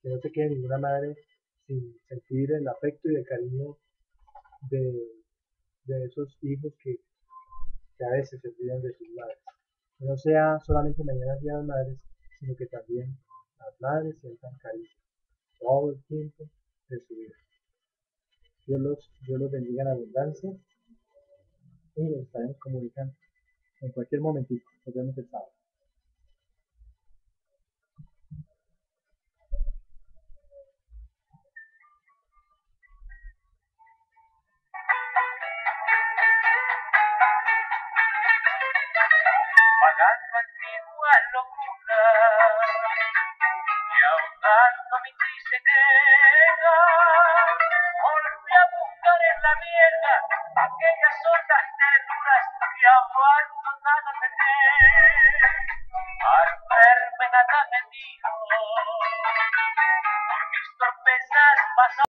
Que no se quede ninguna madre sin sentir el afecto y el cariño de, de esos hijos que a veces se olvidan de sus madres. Que no sea solamente mañana día de las madres, sino que también las madres sientan cariño todo el tiempo de su vida. Dios los bendiga en abundancia y nos estaremos comunicando en cualquier momentito. Nos vemos el sábado. Pagando antigua locura y ahogando mi triste queja, volví a buscar en la vieja aquellas horas ternuras que abandonadas dejé. Al verme nada metido por mis torpezas pasadas.